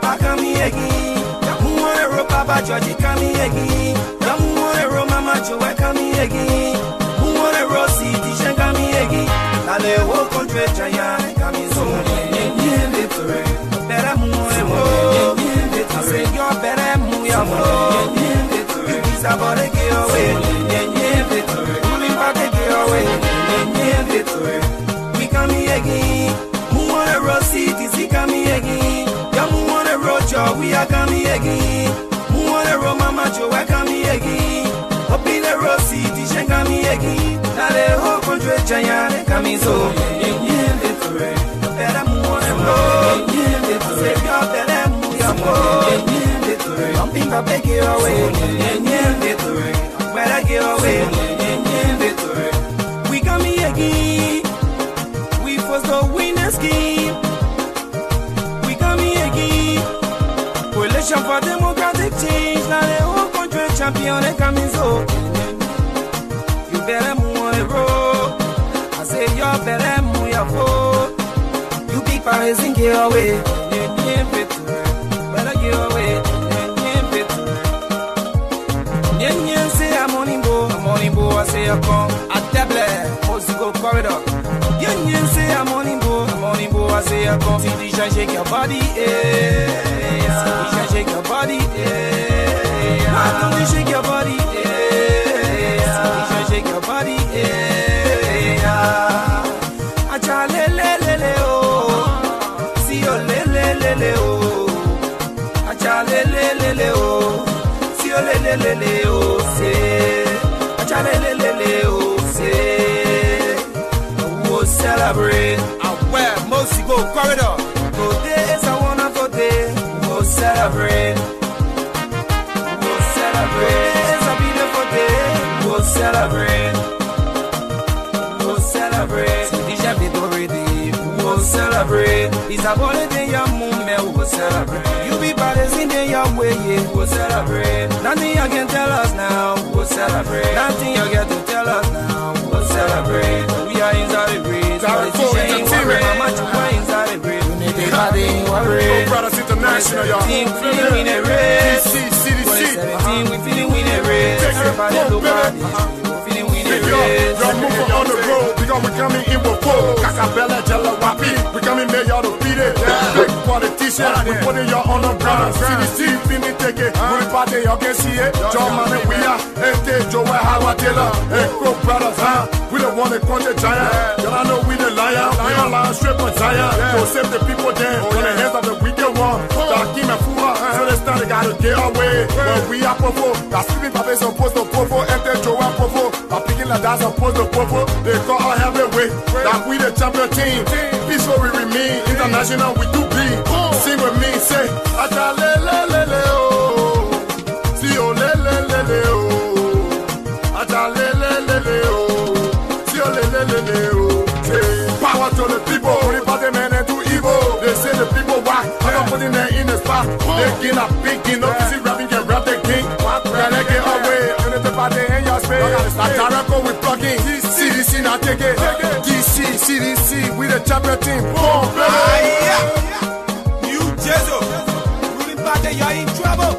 Papa come again. Yamuonero Papa Georgie come again. Yamuonero Mama Joe come again. Muonero City Shen come again. Na the whole country giant come so. Victory. Better muonero. I say you're better muonero. It's about to get away. Victory. Moving back to get away. Victory. We come again. Muonero City see come again. Yamuonero Joe we are coming again. Muonero Mama Joe we coming again. Opinero City Shen coming again. Now the whole country giant coming so. Victory. Better muonero. Say you're better muonero. Victory. Something that make it away. Victory. Better get away. Victory. We coming again. We first the winners game. We coming again. Coalition for democratic change. Now the whole country champion they coming so. You better move on the road. I say you better move your foot. You big Paris and get away. Better get away. Yen say I'm on bo, I say I come. A table, musical corridor. Yen say I'm on bo, I say I come. See the shake your body, shake your body, I don't shake your body, shake your body, I try le oh, see your le oh, I try le oh. Le oh say, le oh say, we'll celebrate. I wear mostly go corridor. Today is a wonderful day. We'll celebrate. We'll celebrate. It's a beautiful day. We'll celebrate. We'll celebrate. Déjà bientôt ready. We'll celebrate. It's a holiday, your moment. We'll celebrate. You be brothers in your way, yeah. We'll celebrate. Nothing you can tell us now, we'll celebrate. Nothing you get to tell us now, we'll celebrate. We are inside the breeze. How much we are inside the breeze. Brothers International, y'all. Feeling we in a race. CDC. We feeling we in a race. Everybody look at it. Feeling we in a race. Y'all moving on the road because we coming in with full. Kakabella, Jella, Wapi. We coming make y'all to beat it. Big politician, we putting y'all on the ground. CDC, feeling take it. We party, y'all can see it. John Money, we are. FK, Joe, Howard Taylor. Echo Brothers, huh? We the one that country giant. Y'all know we the lion. We are lion straight from Zion. So save the people then. On the hands of the wicked one. Darky and Fura. So they start, they gotta get away. But we are powerful. That sleeping papa is supposed to powerful. FK, Joe, powerful. But picking like that's supposed to powerful. They call our heavyweight. That we the champion team. Peaceful we remain. International we do bleed. Sing with me, say, Acha le oh. Si oh le oh. Acha le oh. Si oh le oh. Say, power to the people. Only party men and do evil. They say the people why. I don't put in there in the spot. They get a big king. No easy rapping can rap the king. Can they get away? And it's the party in your space. Like Jericho we plugging. CDC now take it. DC, CDC, we the champion team. Boom, baby. New Jezo, ruling party, you're in trouble.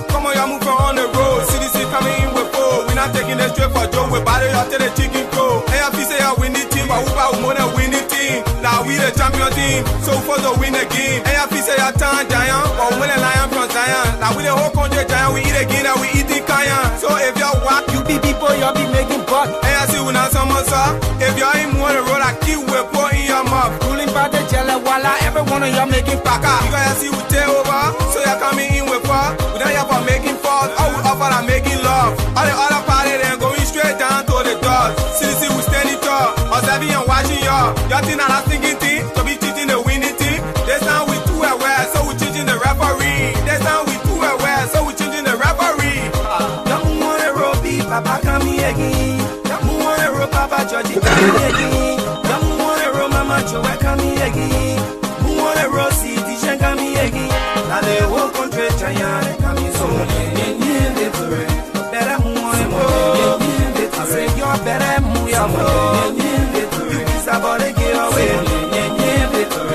Come on, you're moving on the road. CDC coming in with four. We're not taking the straight for Joe. We're battle out to the chicken crow. AFC say you're winning team, but who about more than winning team? Now we the champion team, so for the win the game. AFC say you're town giant, but win a lion from Zion. Now we the whole country giant, we eat again and we eat the cayenne. So if you're what, you be people, you'll be making buck. AFC will not summon, sir. If you're in one road, I keep with pour in your mouth. Ruling by the jelly, voila, everyone of you making paka. You guys see we take over, so you're coming in with far. We don't have for making fault, all we offer are making love. All the other party then going straight down to the doors. CDC we standing tall, observing and watching y'all. Y'all think that I'm thinking team, to be teaching the winning team. This time we too aware, so we changing the referee. This time we too aware, so we changing the referee. Don't wanna rope, Papa coming again. Don't wanna rope, Papa Georgie coming again. Don't wanna rope, Mama Joe coming again. Who wanna rope, City Shen coming again. Now the whole country giant coming so. Better move on, I say you're better move your phone. You kiss about to get away.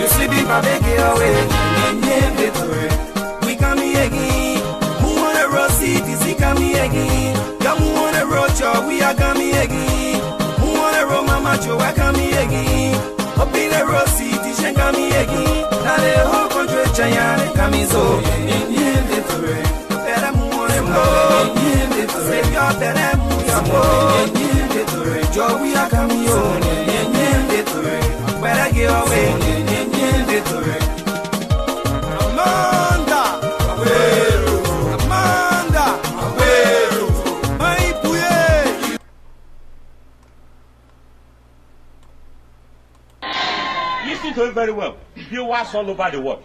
You sleeping, Papa get away. welcome me again. Who wanna roll mama Joe, welcome me again. Up in the road city, she come me again. Now the whole country China come so. Better move on go. Say your better move on go. Joe, we are coming on. Better get away. Amanda, Amanda, my pouye. Listen to it very well. Viewers all over the world.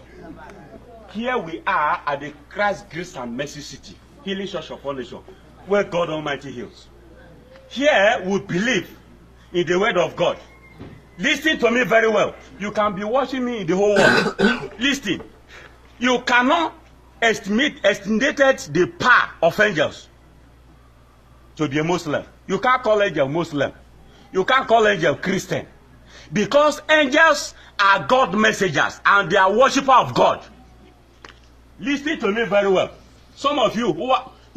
Here we are at the Christ Grace and Mercy City, Healing Church of All Nations, where God Almighty heals. Here we believe in the word of God. Listen to me very well. You can be watching me in the whole world. Listen. You cannot estimate the power of angels to be a Muslim. You can't call angel Muslim. You can't call angel Christian. Because angels are God messengers and they are worshippers of God. Listen to me very well. Some of you who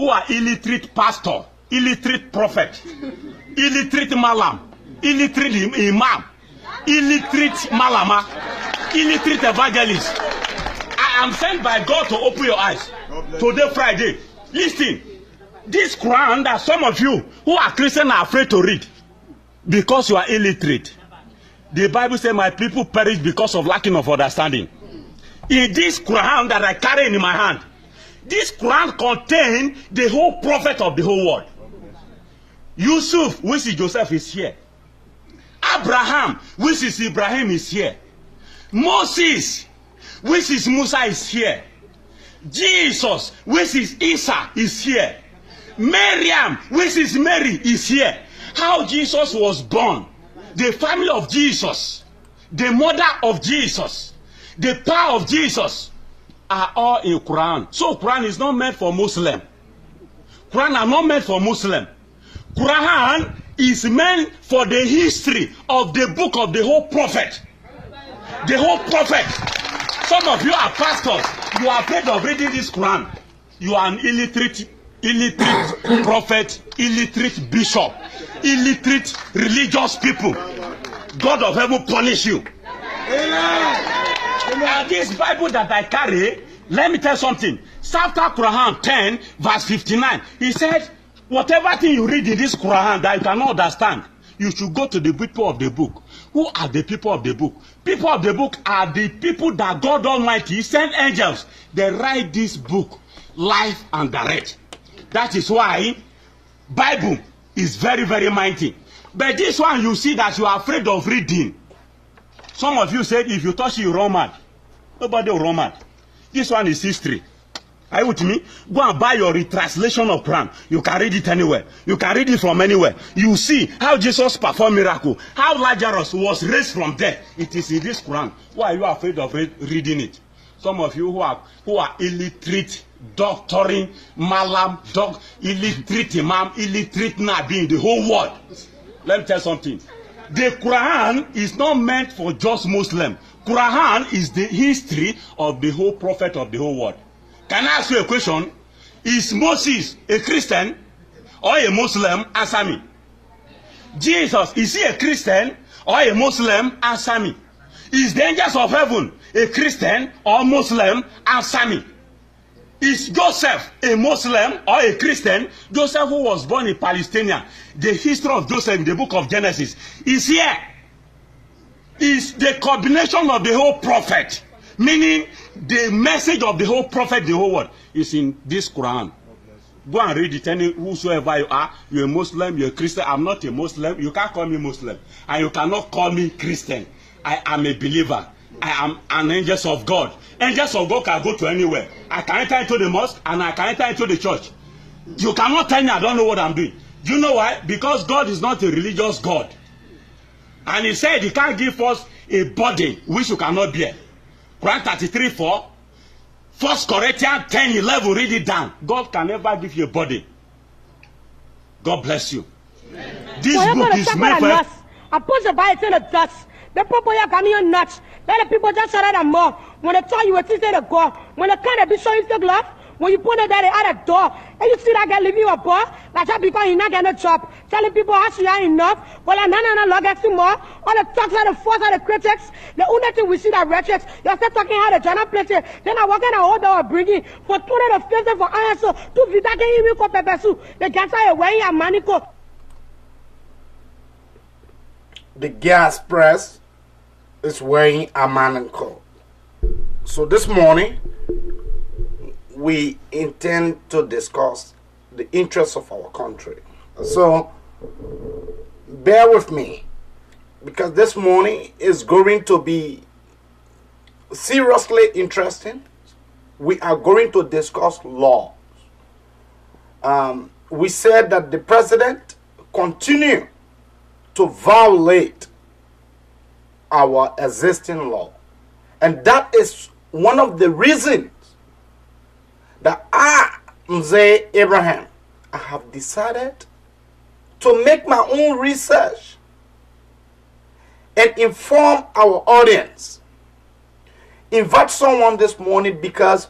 are illiterate pastor, illiterate prophet, illiterate malam, illiterate imam, illiterate malama, illiterate evangelist. I am sent by God to open your eyes. Today, Friday. Listen. This Quran that some of you who are Christian are afraid to read because you are illiterate. The Bible says, my people perish because of lacking of understanding. In this Quran that I carry in my hand, this Quran contains the whole prophet of the whole world. Yusuf, which is Joseph, is here. Abraham, which is Ibrahim, is here. Moses, which is Musa, is here. Jesus, which is Isa, is here. Miriam, which is Mary, is here. How Jesus was born, the family of Jesus, the mother of Jesus, the power of Jesus are all in Quran. So Quran is not meant for Muslim. Quran are not meant for Muslim. Quran is meant for the history of the book of the whole prophet. The whole prophet. Some of you are pastors. You are afraid of reading this Quran. You are an illiterate prophet, illiterate bishop, illiterate religious people. God of heaven punish you. And this Bible that I carry, let me tell you something. Chapter Quran 10, verse 59, he said, whatever thing you read in this Quran that you cannot understand, you should go to the people of the book. Who are the people of the book? People of the book are the people that God Almighty sent angels. They write this book live and direct. That is why Bible is very, very mighty. But this one you see that you are afraid of reading. Some of you said if you touch it, you run mad. Nobody will run mad. This one is history. Are you with me? Go and buy your retranslation of Quran. You can read it anywhere. You can read it from anywhere. You see how Jesus performed miracle. How Lazarus was raised from death. It is in this Quran. Why are you afraid of reading it? Some of you who are illiterate, doctoring, malam, illiterate imam, illiterate nabi in the whole world. Let me tell you something. The Quran is not meant for just Muslim. Quran is the history of the whole prophet of the whole world. Can I ask you a question? Is Moses a Christian or a Muslim? Answer me. Jesus, is he a Christian or a Muslim? Answer me. Is the angels of heaven a Christian or Muslim? Answer me. Is Joseph a Muslim or a Christian? Joseph, who was born in Palestine, the history of Joseph in the book of Genesis is here. Is the combination of the whole prophet, meaning the message of the whole prophet, the whole world, is in this Quran. Go and read it. Any whosoever you are, you're a Muslim, you're a Christian. I'm not a Muslim. You can't call me Muslim, and you cannot call me Christian. I am a believer. I am an angel of God. Angels of God can go to anywhere. I can enter into the mosque and I can enter into the church. You cannot tell me I don't know what I'm doing. Do you know why? Because God is not a religious God. And he said he can't give us a body which you cannot bear. Quran 33:4, 1 Corinthians 10:11, read it down. God can never give you a body. God bless you. Amen. This book is made for... I put the Bible in the dust. The people are coming nuts. Let the people just surrender more. When they tell you what is the God, when they can't be showing the glove, When you put it there at the door, and you see that guy leaving your boy, like that because he not getting a job, telling people how she ain't enough. Well, I'm not log at more. All the talks are the force of the critics. The only thing we see that rhetorics, you're still talking how the journal place. Then I walk in and hold down bringing for 250 for answer. 2 vida can even go pepper soup. The gas are away and manico. The gas press is wearing a mantle. So this morning, we intend to discuss the interests of our country. So bear with me, because this morning is going to be seriously interesting. We are going to discuss laws. We said that the president continue to violate our existing law. And that is one of the reasons that I, Mzee Abraham, I have decided to make my own research and inform our audience. Invite someone this morning because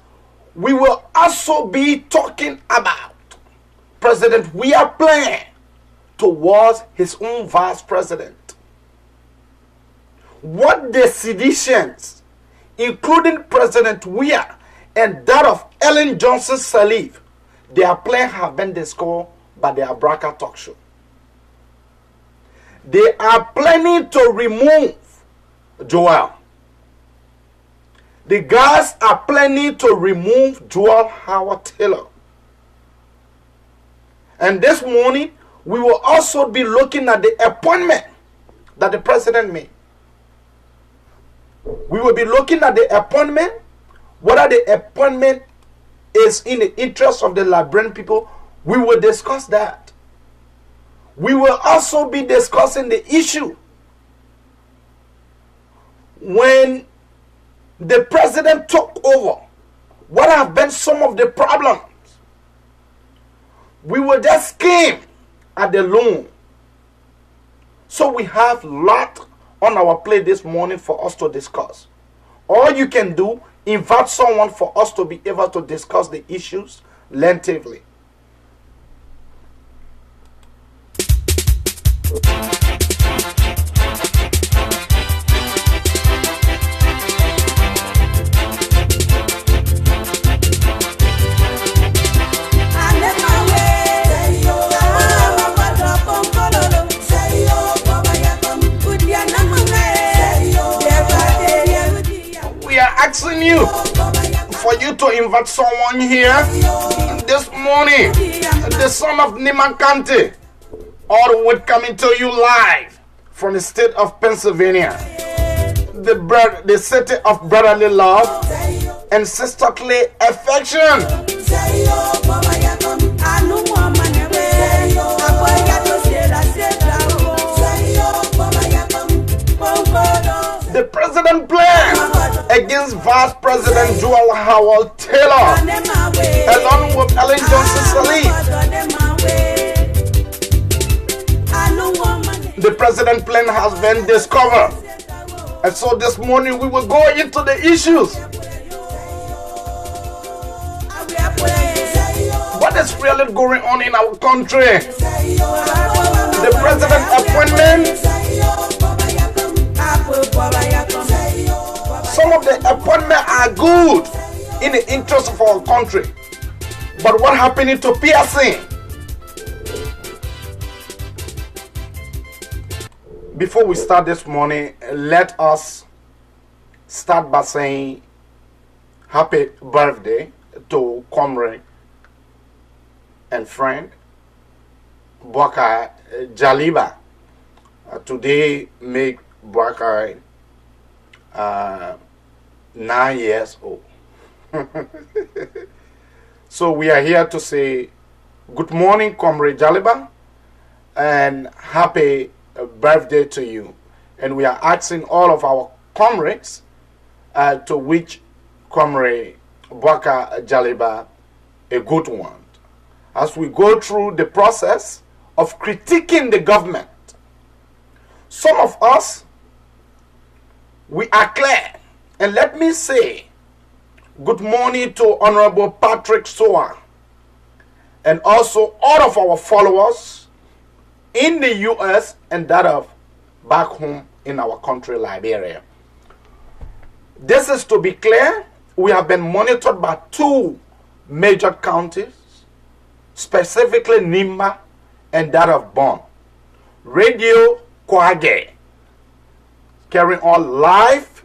we will also be talking about President Weah's plan towards his own vice president. What the seditions, including President Weah and that of Ellen Johnson Sirleaf, their plan have been discovered by the Abraka talk show. They are planning to remove Joel. The guys are planning to remove Joel Howard Taylor. And this morning, we will also be looking at the appointment that the president made. We will be looking at the appointment, whether the appointment is in the interest of the Liberian people. We will discuss that. We will also be discussing the issue when the president took over. What have been some of the problems? We will just skim at the loan. So we have a lot on our plate this morning for us to discuss. All you can do, invite someone for us to be able to discuss the issues lengthily. Asking you for you to invite someone here this morning. The son of Niman County, all the way coming to you live from the state of Pennsylvania, the city of brotherly love and sisterly affection. The president plan against Vice President Joel Howard Taylor, along with Ellen Johnson Sirleaf. The president plan has been discovered, and so this morning we will go into the issues. What is really going on in our country? The president appointment. Some of the appointments are good in the interest of our country. But what happened to Pearson? Before we start this morning, let us start by saying happy birthday to comrade and friend Bwaka Jaliba. Today make Bwaka 9 years old. So we are here to say good morning, Comrade Jaliba, and happy birthday to you. And we are asking all of our comrades to wish Comrade Bwaka Jaliba a good one. As we go through the process of critiquing the government, some of us, we are clear. And let me say, Good morning to Honorable Patrick Soa and also all of our followers in the U.S. and that of back home in our country, Liberia. This is to be clear, we have been monitored by 2 major counties, specifically Nimba and that of Bon. Radio Kwage carrying on live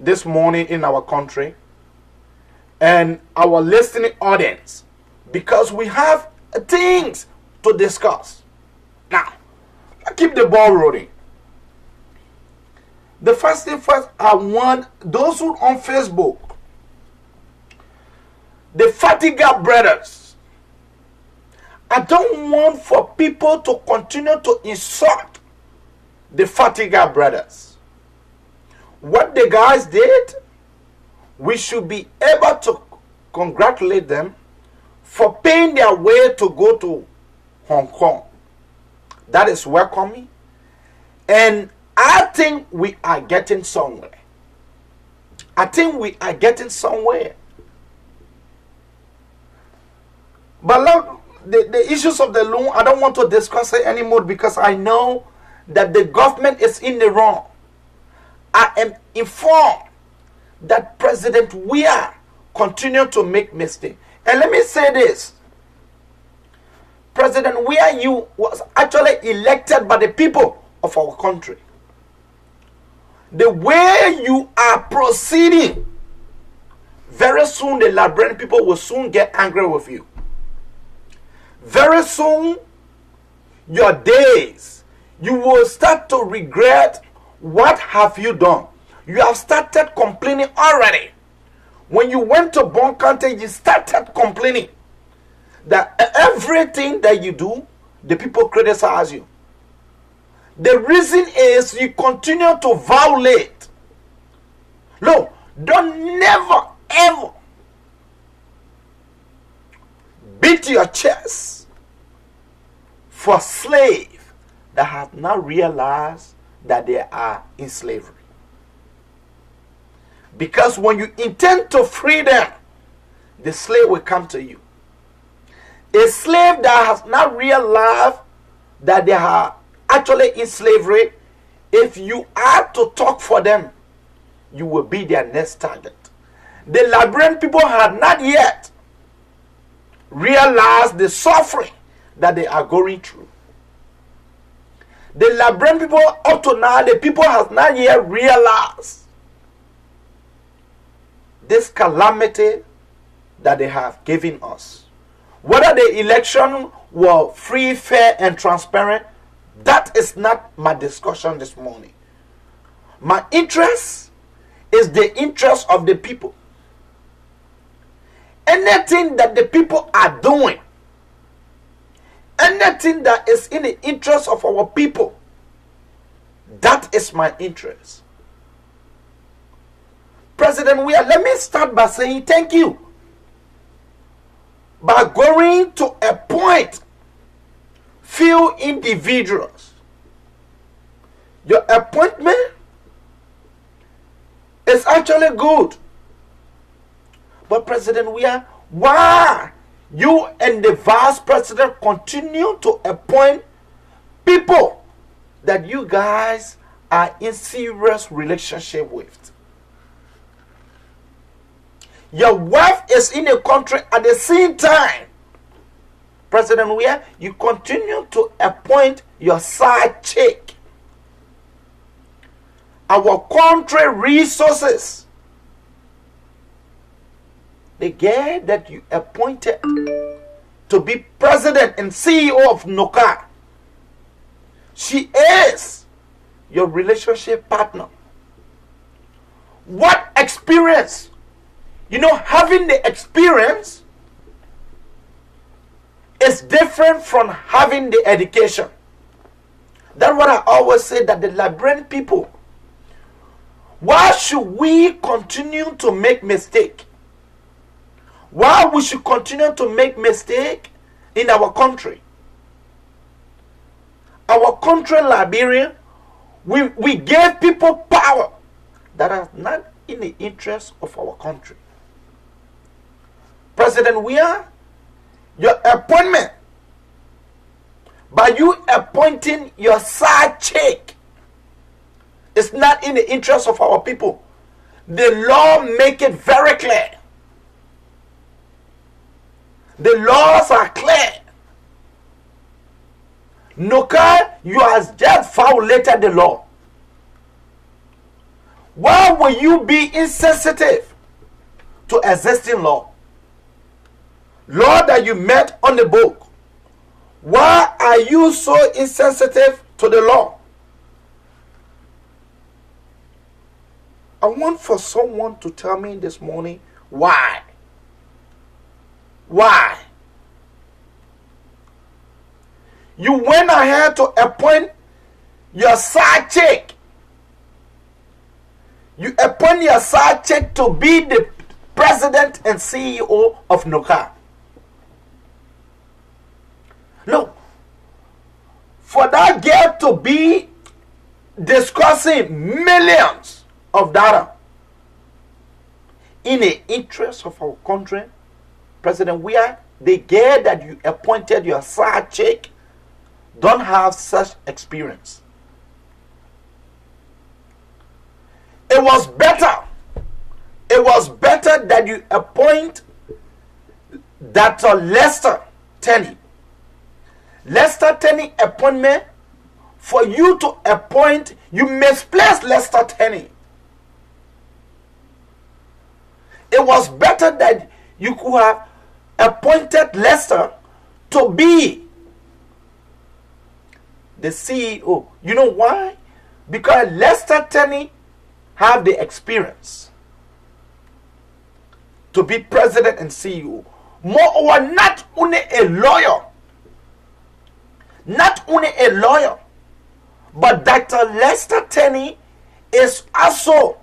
this morning in our country and our listening audience, because we have things to discuss. Now, I keep the ball rolling. The first thing first, I want those who on Facebook, the Fatiga brothers, I don't want for people to continue to insult the Fatiga brothers. What the guys did, we should be able to congratulate them for paying their way to go to Hong Kong. That is welcoming. And I think we are getting somewhere. I think we are getting somewhere. But look, the issues of the loan, I don't want to discuss it anymore because I know that the government is in the wrong. I am informed that President Weah continue to make mistakes. And let me say this. President Weah, you was actually elected by the people of our country. The way you are proceeding, very soon the Liberian people will soon get angry with you. Very soon, your days, you will start to regret what have you done. You have started complaining already. When you went to Bon County, you started complaining that everything that you do, the people criticize you. The reason is you continue to violate. No, don't never ever beat your chest for slaves that have not realized that they are in slavery. Because when you intend to free them, the slave will come to you. A slave that has not realized that they are actually in slavery, if you are to talk for them, you will be their next target. The Liberian people have not yet realized the suffering that they are going through. The Liberian people, up to now, the people have not yet realized this calamity that they have given us. Whether the election were free, fair, and transparent, that is not my discussion this morning. My interest is the interest of the people. Anything that the people are doing, anything that is in the interest of our people, that is my interest. President Weah, let me start by saying thank you. By going to appoint few individuals. Your appointment is actually good. But President Weah, why you and the vice president continue to appoint people that you guys are in serious relationship with? Your wife is in a country at the same time. President Weah, you continue to appoint your side chick. Our country resources, the girl that you appointed to be president and CEO of NOCA, she is your relationship partner. What experience? You know, having the experience is different from having the education. That's what I always say, that the Liberian people, why should we continue to make mistake? Why we should continue to make mistake in our country? Our country, Liberia, we gave people power that are not in the interest of our country. President Weah, your appointment, by you appointing your side chick, is not in the interest of our people. The law make it very clear. The laws are clear. Noka, you have just violated the law. Why will you be insensitive to existing law? Law that you met on the book. Why are you so insensitive to the law? I want for someone to tell me this morning why. Why? You went ahead to appoint your side chick. You appoint your side chick to be the president and CEO of Noka. Look, for that girl to be discussing millions of data in the interest of our country, President Weah, the girl that you appointed your side chick don't have such experience. It was better that you appoint Dr. Lester Tenney. Lester Tenney appointment, for you to appoint, you misplaced Lester Tenney. It was better that you could have appointed Lester to be the CEO. You know why? Because Lester Tenney have the experience to be president and CEO. Moreover, not only a lawyer, but Dr. Lester Tenney is also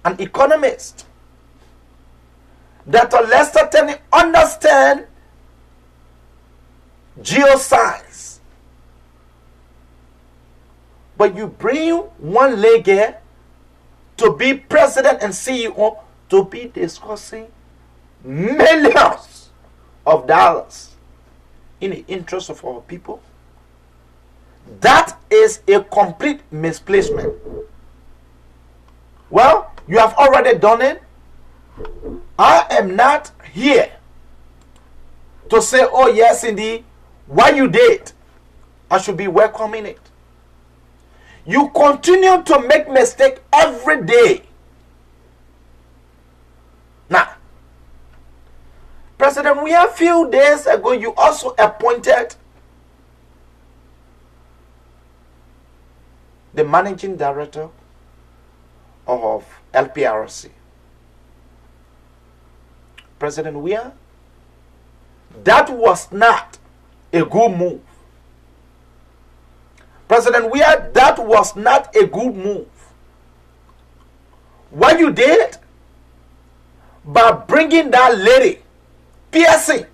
an economist. Dr. Lester Tenney understands geoscience. But you bring one lady to be president and CEO to be discussing millions of dollars in the interest of our people. That is a complete misplacement. Well, you have already done it. I am not here to say, oh yes indeed, what you did, I should be welcoming it. You continue to make mistakes every day. Now, President, we a few days ago, you also appointed the managing director of LPRC. President Weah, that was not a good move. President Weah, that was not a good move. What you did by bringing that lady, Pearson,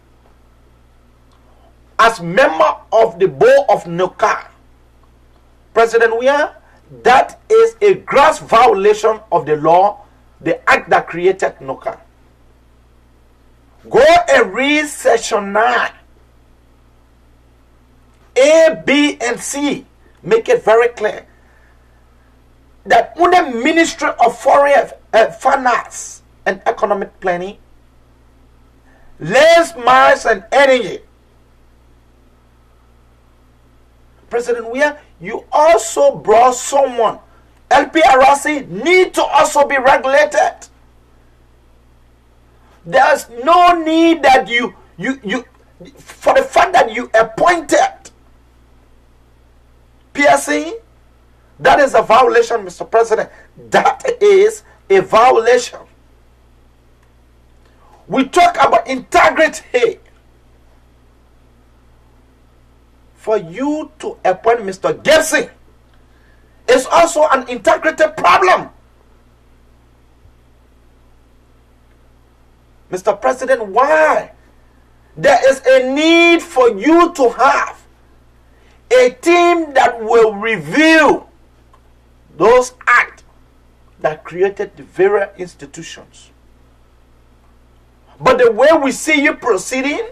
as member of the board of NOCA, President Weah, that is a gross violation of the law, the act that created NOCA. Go and read section 9. A, B, and C make it very clear that under Ministry of Foreign Finance and Economic Planning, Lands, Mines, and Energy, President Weah, you also brought someone. LPRC need to also be regulated. There's no need that you for the fact that you appointed PSC, that is a violation, Mr. President. That is a violation. We talk about integrity. For you to appoint Mr. Gibson is also an integrity problem. Mr. President, why? There is a need for you to have a team that will review those acts that created the various institutions. But the way we see you proceeding,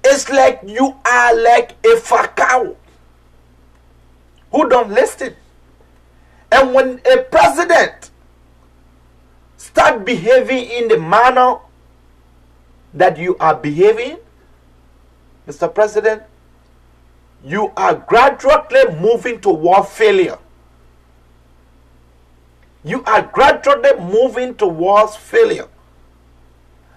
it's like you are like a fakao who don't listen. And when a president start behaving in the manner that you are behaving, Mr. President, you are gradually moving toward failure. You are gradually moving towards failure.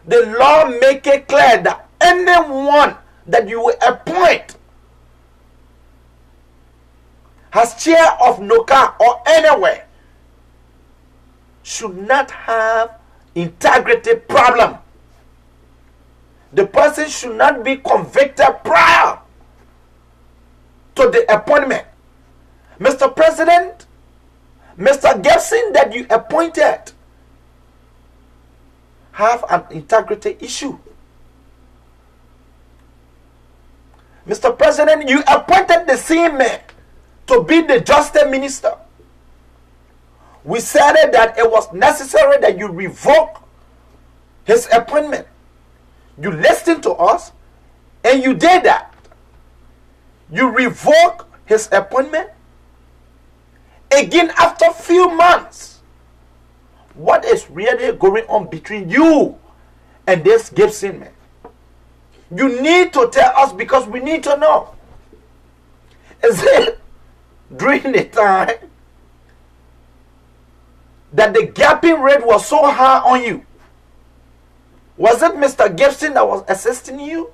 The law make it clear that anyone that you will appoint as chair of NOCA or anywhere should not have integrity problem. The person should not be convicted prior to the appointment. Mr. President, Mr. Gibson that you appointed have an integrity issue. Mr. President, you appointed the same man to be the justice minister. We said that it was necessary that you revoke his appointment. You listened to us and you did that. You revoke his appointment. Again, after a few months, what is really going on between you and this Gibson man? You need to tell us because we need to know. Is it during the time that the gapping rate was so high on you? Was it Mr. Gibson that was assisting you?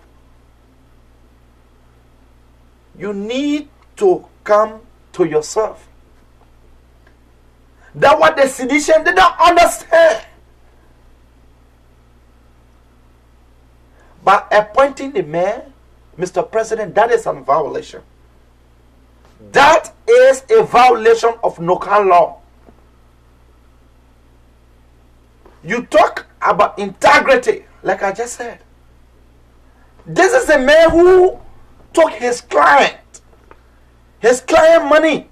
You need to come to yourself. That's what the sedition did not understand. By appointing the man, Mr. President, that is a violation. That is a violation of NOCA law. You talk about integrity, like I just said. This is a man who took his client money.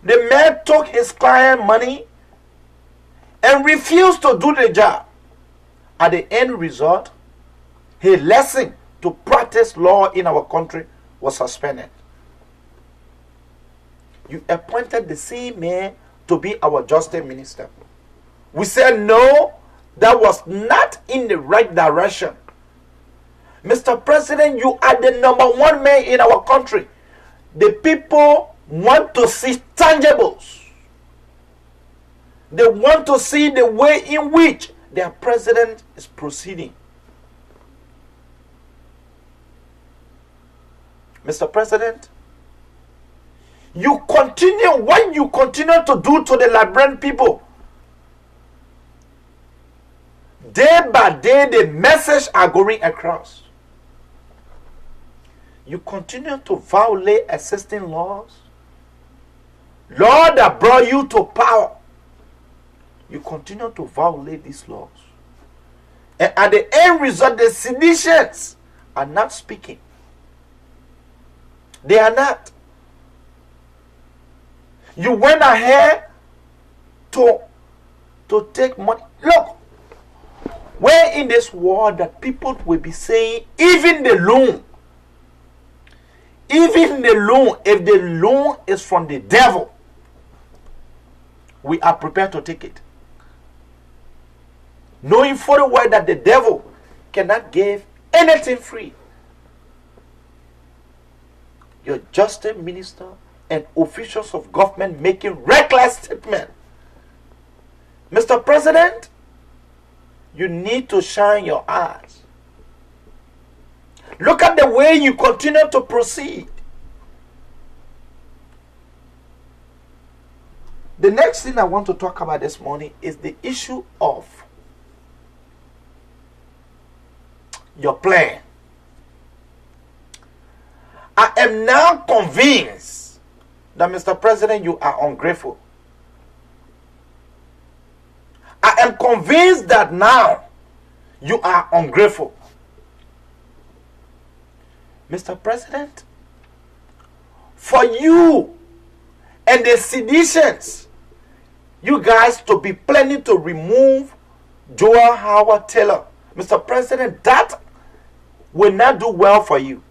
The man took his client money and refused to do the job. At the end result, his lesson to practice law in our country was suspended. You appointed the same man to be our justice minister. We said no, that was not in the right direction. Mr. President, you are the number one man in our country. The people want to see tangibles. They want to see the way in which their president is proceeding. Mr. President, what you continue to do to the Liberian people, day by day the message are going across. You continue to violate existing laws. Law that brought you to power. You continue to violate these laws. And at the end result, the seditionists are not speaking. They are not. You went ahead to take money. Look, we're in this world that people will be saying, even the loan, if the loan is from the devil, we are prepared to take it. Knowing full well that the devil cannot give anything free. Your justice minister and officials of government making reckless statements. Mr. President, you need to shine your eyes. Look at the way you continue to proceed. The next thing I want to talk about this morning is the issue of your plan. I am now convinced that, Mr. President, you are ungrateful. I am convinced that now you are ungrateful. Mr. President, for you and the seditions, you guys to be planning to remove Joel Howard Taylor, Mr. President, that will not do well for you.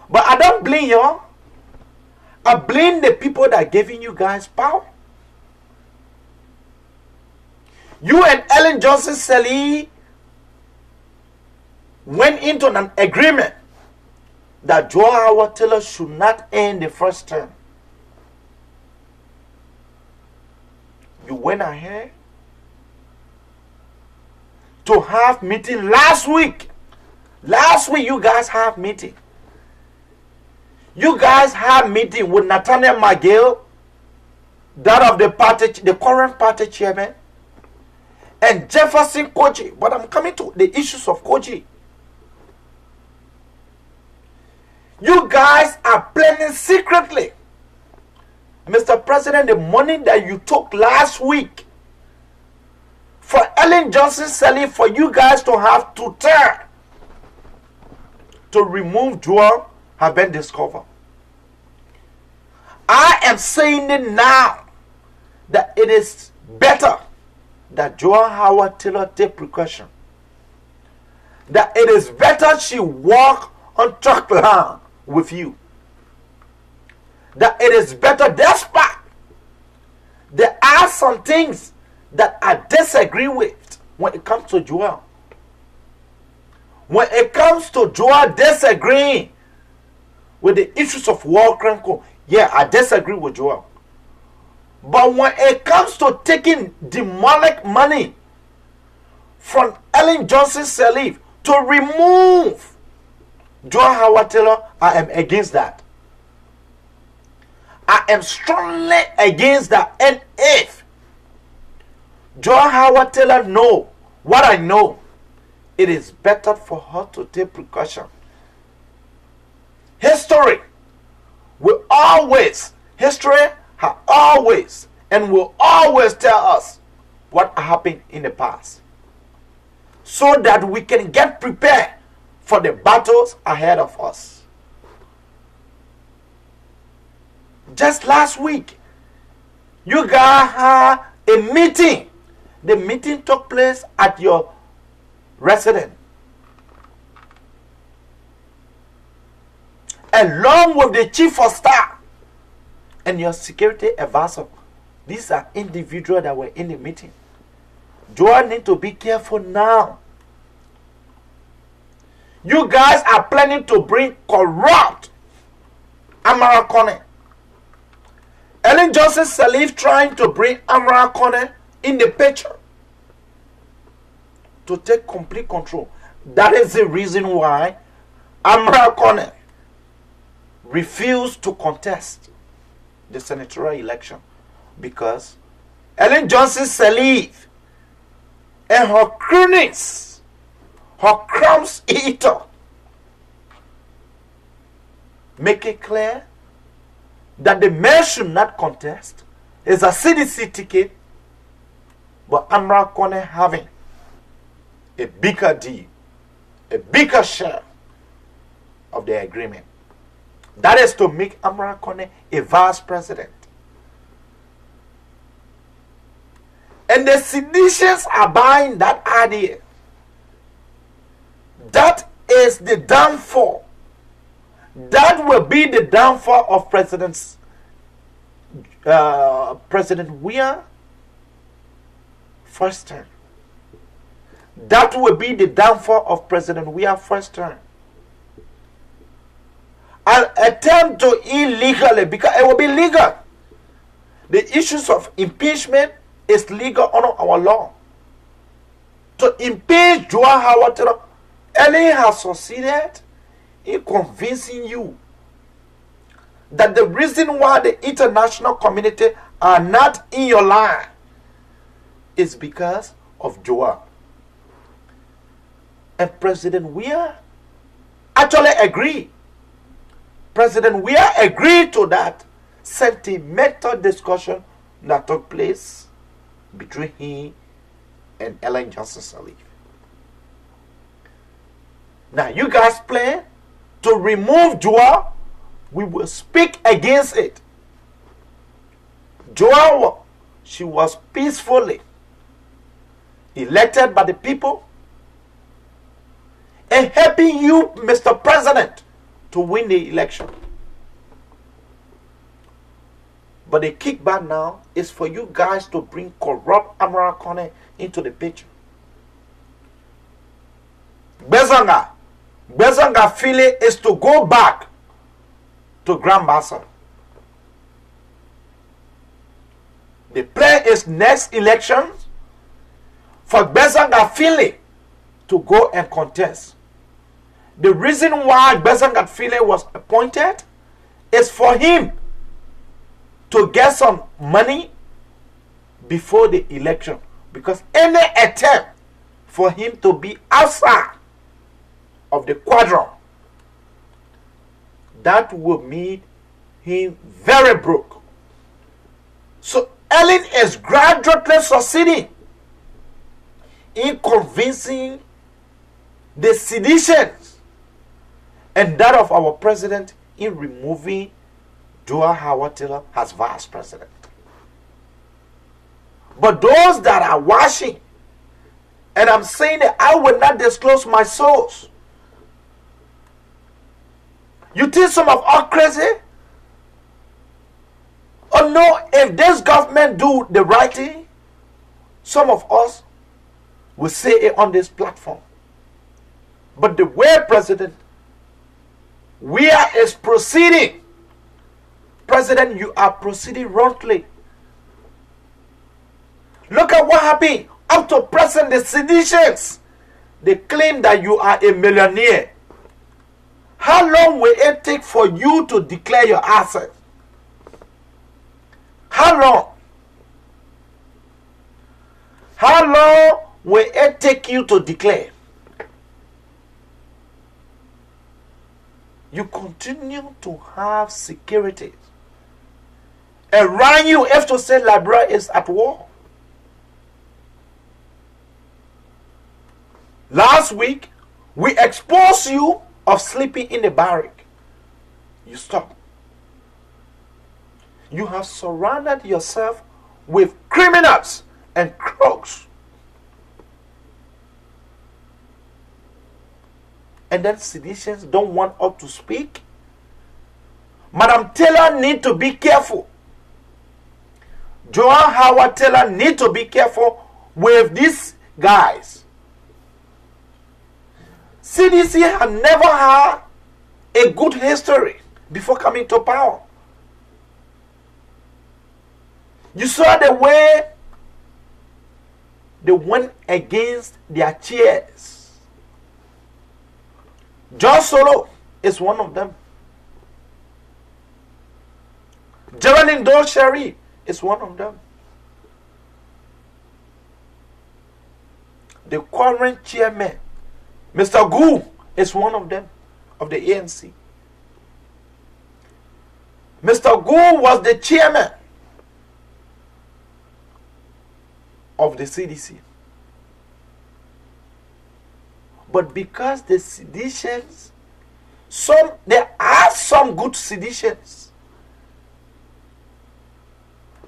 But I don't blame y'all. I blame the people that are giving you guys power. You and Ellen Johnson Sirleaf went into an agreement that Joel Howard Taylor should not end the first term. You went ahead to have meeting last week. Last week you guys have meeting. You guys have meeting with Nathaniel McGill, that of the party, the current party chairman, and Jefferson Koji. But I'm coming to the issues of Koji. You guys are planning secretly, Mr. President, the money that you took last week for Ellen Johnson Sirleaf, for you guys to have to turn to remove Joel, have been discovered. I am saying it now that it is better that Joel Howard Taylor take precaution. That it is better she walk on track land with you. That it is better, despite there are some things that I disagree with when it comes to Joel. When it comes to Joel disagreeing with the issues of war crime, yeah, I disagree with Joel. But when it comes to taking demonic money from Ellen Johnson Sirleaf to remove Joel Howard Taylor, I am against that. I am strongly against that. And if Joel Howard Taylor know what I know, it is better for her to take precaution. History will always, history has always and will always tell us what happened in the past, so that we can get prepared for the battles ahead of us. Just last week, you guys had a meeting. The meeting took place at your residence, along with the chief of staff and your security advisor. These are individuals that were in the meeting. Joel need to be careful now. You guys are planning to bring corrupt Amara Kone. Ellen Johnson Sirleaf trying to bring Amara Kone in the picture to take complete control. That is the reason why Amara Kone refused to contest the senatorial election, because Ellen Johnson Sirleaf and her cronies, her crumbs eater, make it clear that the man should not contest. It's a CDC ticket, but Amara Kone having a bigger deal, a bigger share of the agreement. That is to make Amara Kone a vice president. And the seditious are buying that idea. That is the downfall. That will be the downfall of President Weah first term. That will be the downfall of President Weah first term. An attempt to illegally, because it will be legal. The issues of impeachment is legal under our law. To impeach Joel Howard Taylor, Ellen has succeeded in convincing you that the reason why the international community are not in your line is because of Joel. And President Weah actually agreed. President Weah agreed to that sentimental discussion that took place between him and Ellen Johnson Sirleaf. Now you guys plan to remove Joel. We will speak against it. Joel, she was peacefully elected by the people, and helping you, Mr. President, to win the election. But the kickback now is for you guys to bring corrupt Amara Kone into the picture. Bezanga feeling is to go back to Grand Bassa. The plan is next elections for Bezanga feeling to go and contest. The reason why Bezanga feeling was appointed is for him to get some money before the election, because any attempt for him to be outside of the quadrant, that will mean him very broke. So Ellen is gradually succeeding in convincing the seditions and that of our president in removing Joa Hawatila as vice president. But those that are watching, and I'm saying that I will not disclose my source. You think some of us crazy? Oh no, if this government do the right thing, some of us will say it on this platform. But the way President Weah is proceeding, President, you are proceeding wrongly. Look at what happened up to present. The seditions, they claim that you are a millionaire. How long will it take for you to declare your assets? How long? How long will it take you to declare? You continue to have security around you. Have to say Liberia is at war. Last week, we exposed you of sleeping in the barrack. You stop. You have surrounded yourself with criminals and crooks. And then seditions don't want us to speak. Madam Taylor need to be careful. Joan Howard Taylor need to be careful with these guys. CDC had never had a good history before coming to power. You saw the way they went against their chairs. John Solo is one of them. Geraldine Doe-Sherry is one of them. The current chairman, Mr. Gu, is one of them, of the ANC. Mr. Gu was the chairman of the CDC. But because the seditions, there are some good seditions,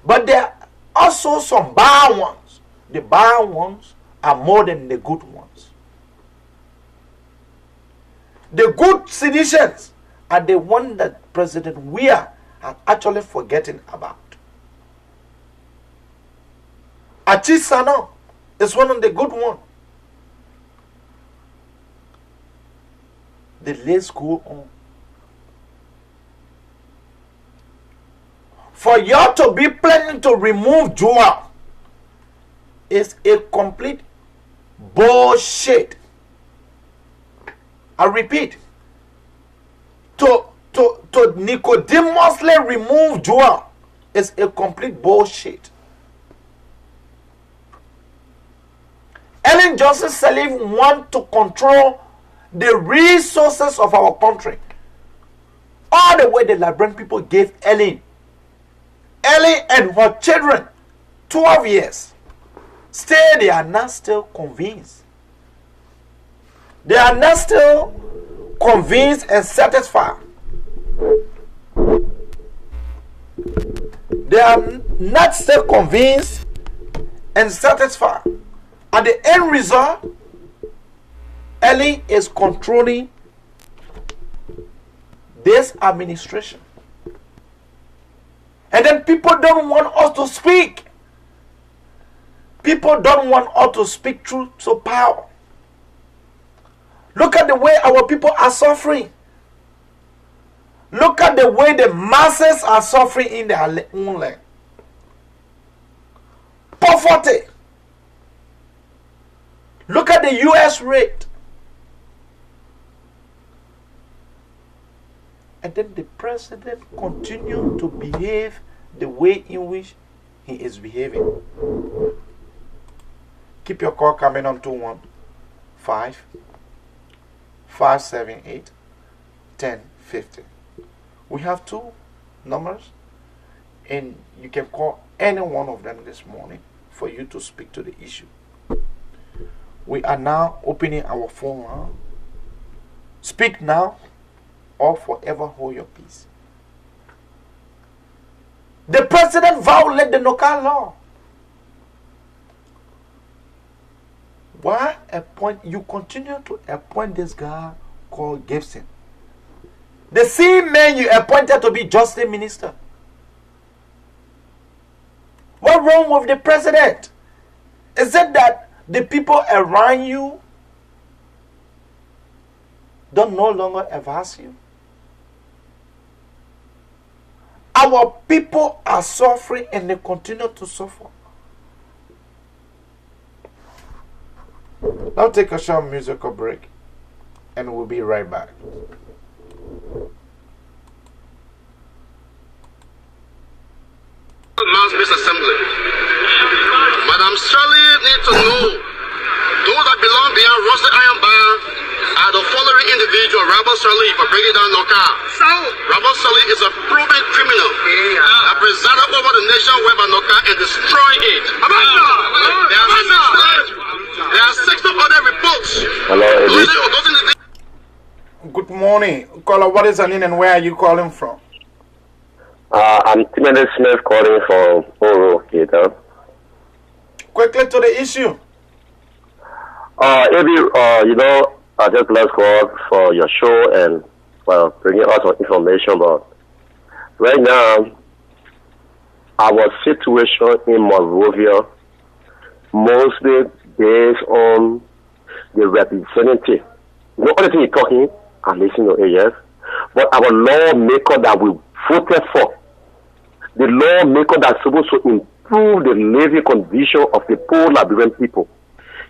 but there are also some bad ones. The bad ones are more than the good ones. The good seditions are the one that President Weah are actually forgetting about. Achisano is one of the good ones. The list go on. For you to be planning to remove Joa is a complete bullshit. I repeat, to Nicodemously remove Joa is a complete bullshit. Ellen Johnson Sirleaf want to control the resources of our country. All the way the Liberian people gave Ellen and her children 12 years. Still, they are not still convinced. They are not still convinced and satisfied. They are not still convinced and satisfied At the end result, Ellie is controlling this administration. And then people don't want us to speak. People don't want us to speak truth to power. Look at the way our people are suffering. Look at the way the masses are suffering in their own land. Poverty. Look at the US rate. And then the president continues to behave the way in which he is behaving. Keep your call coming on 215-578-1050. We have two numbers, and you can call any one of them this morning for you to speak to the issue. We are now opening our phone line. Speak now or forever hold your peace. The president violated the NOCA law. Why you continue to appoint this guy called Gibson? The same man you appointed to be justice minister. What's wrong with the president? Is it that the people around you don't no longer advise you? Our people are suffering and they continue to suffer. Now take a short musical break and we'll be right back. Mass Assembly. Madam Shirley needs to know those that belong beyond rusted iron bar are the following individual: Robert Shirley for breaking down NOCA. Robert Shirley is a proven criminal that presided over the nation whereby NOCA and destroyed it. There are 6 other reports. Hello, Good morning. Caller, what is your name and where are you calling from? I'm Timothy Smith calling from Oro, Gator. Quickly to the issue. I just bless God for your show and bringing us some information. But right now, our situation in Monrovia mostly based on the representative. The only thing you're talking, I listen to it, yes. But our lawmaker that we voted for, the lawmaker that's supposed to improve the living condition of the poor Liberian people.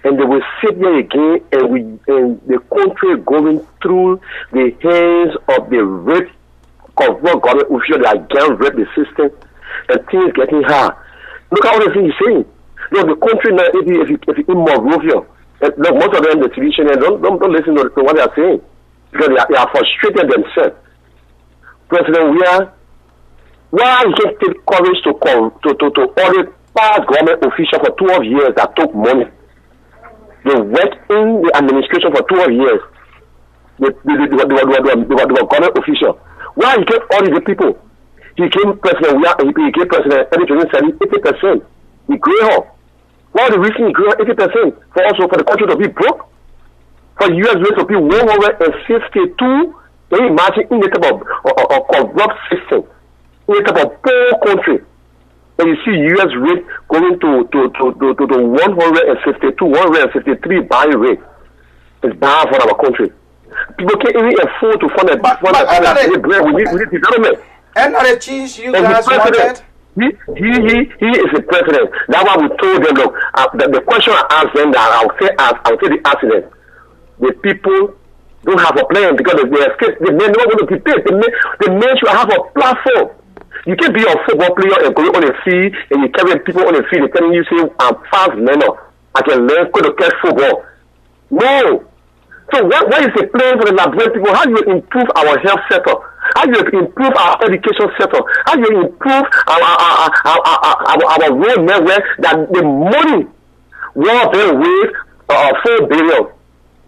And they will sit here again and the country going through the hands of the rape government officials that again rape the system and things getting hard. Look at all the things he's saying. Look, the country now, if you in Monrovia, look, most of them, the TV channel, don't listen to what they are saying because they are frustrated themselves. President, why you can't take courage to audit past government officials for 12 years that took money? They worked in the administration for 12 years. They were government officials. Why you can't audit the people? He came president, he came president, 80%. He grew up. Why the reason he grew up 80%? For also for the country to be broke? For US rate to be 152? Can you imagine in the type of corrupt system? In the type of poor country? And you see US rate going to 152, 153 buying rate. It's bad for our country. People can't even afford to fund a bread. We need development. And not a cheese you guys wanted? He is the president. That's why we told them, look, the question I asked them that I'll say the accident. The people don't have a plan because they escape. The men don't want to be paid. The men should have a platform. You can't be a football player and go on the field and you carry people on the field and telling you, say, I'm fast learner. I can learn to catch football. No. So what is the plan for the Liberian people? How do you improve our health sector? How do you improve our education sector? How do you improve our road network that the money will be with $4 billion?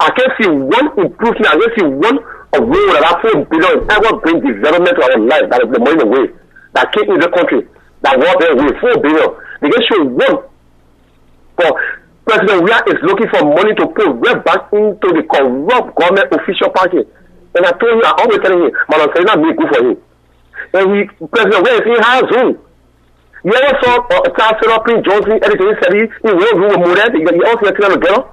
I can't see one improvement. I can't see one road that $4 billion ever bring development to our life. That is the money away. That came in the country. That was there with $4 billion. They can show one for President Weah is looking for money to put right back into the corrupt government official party. And I told him, I always telling him, Madam Selina make good for him. And President Weah is in high zone. You ever saw Chancellor Prince Johnson, everything he said, he went with Muret, you also get together.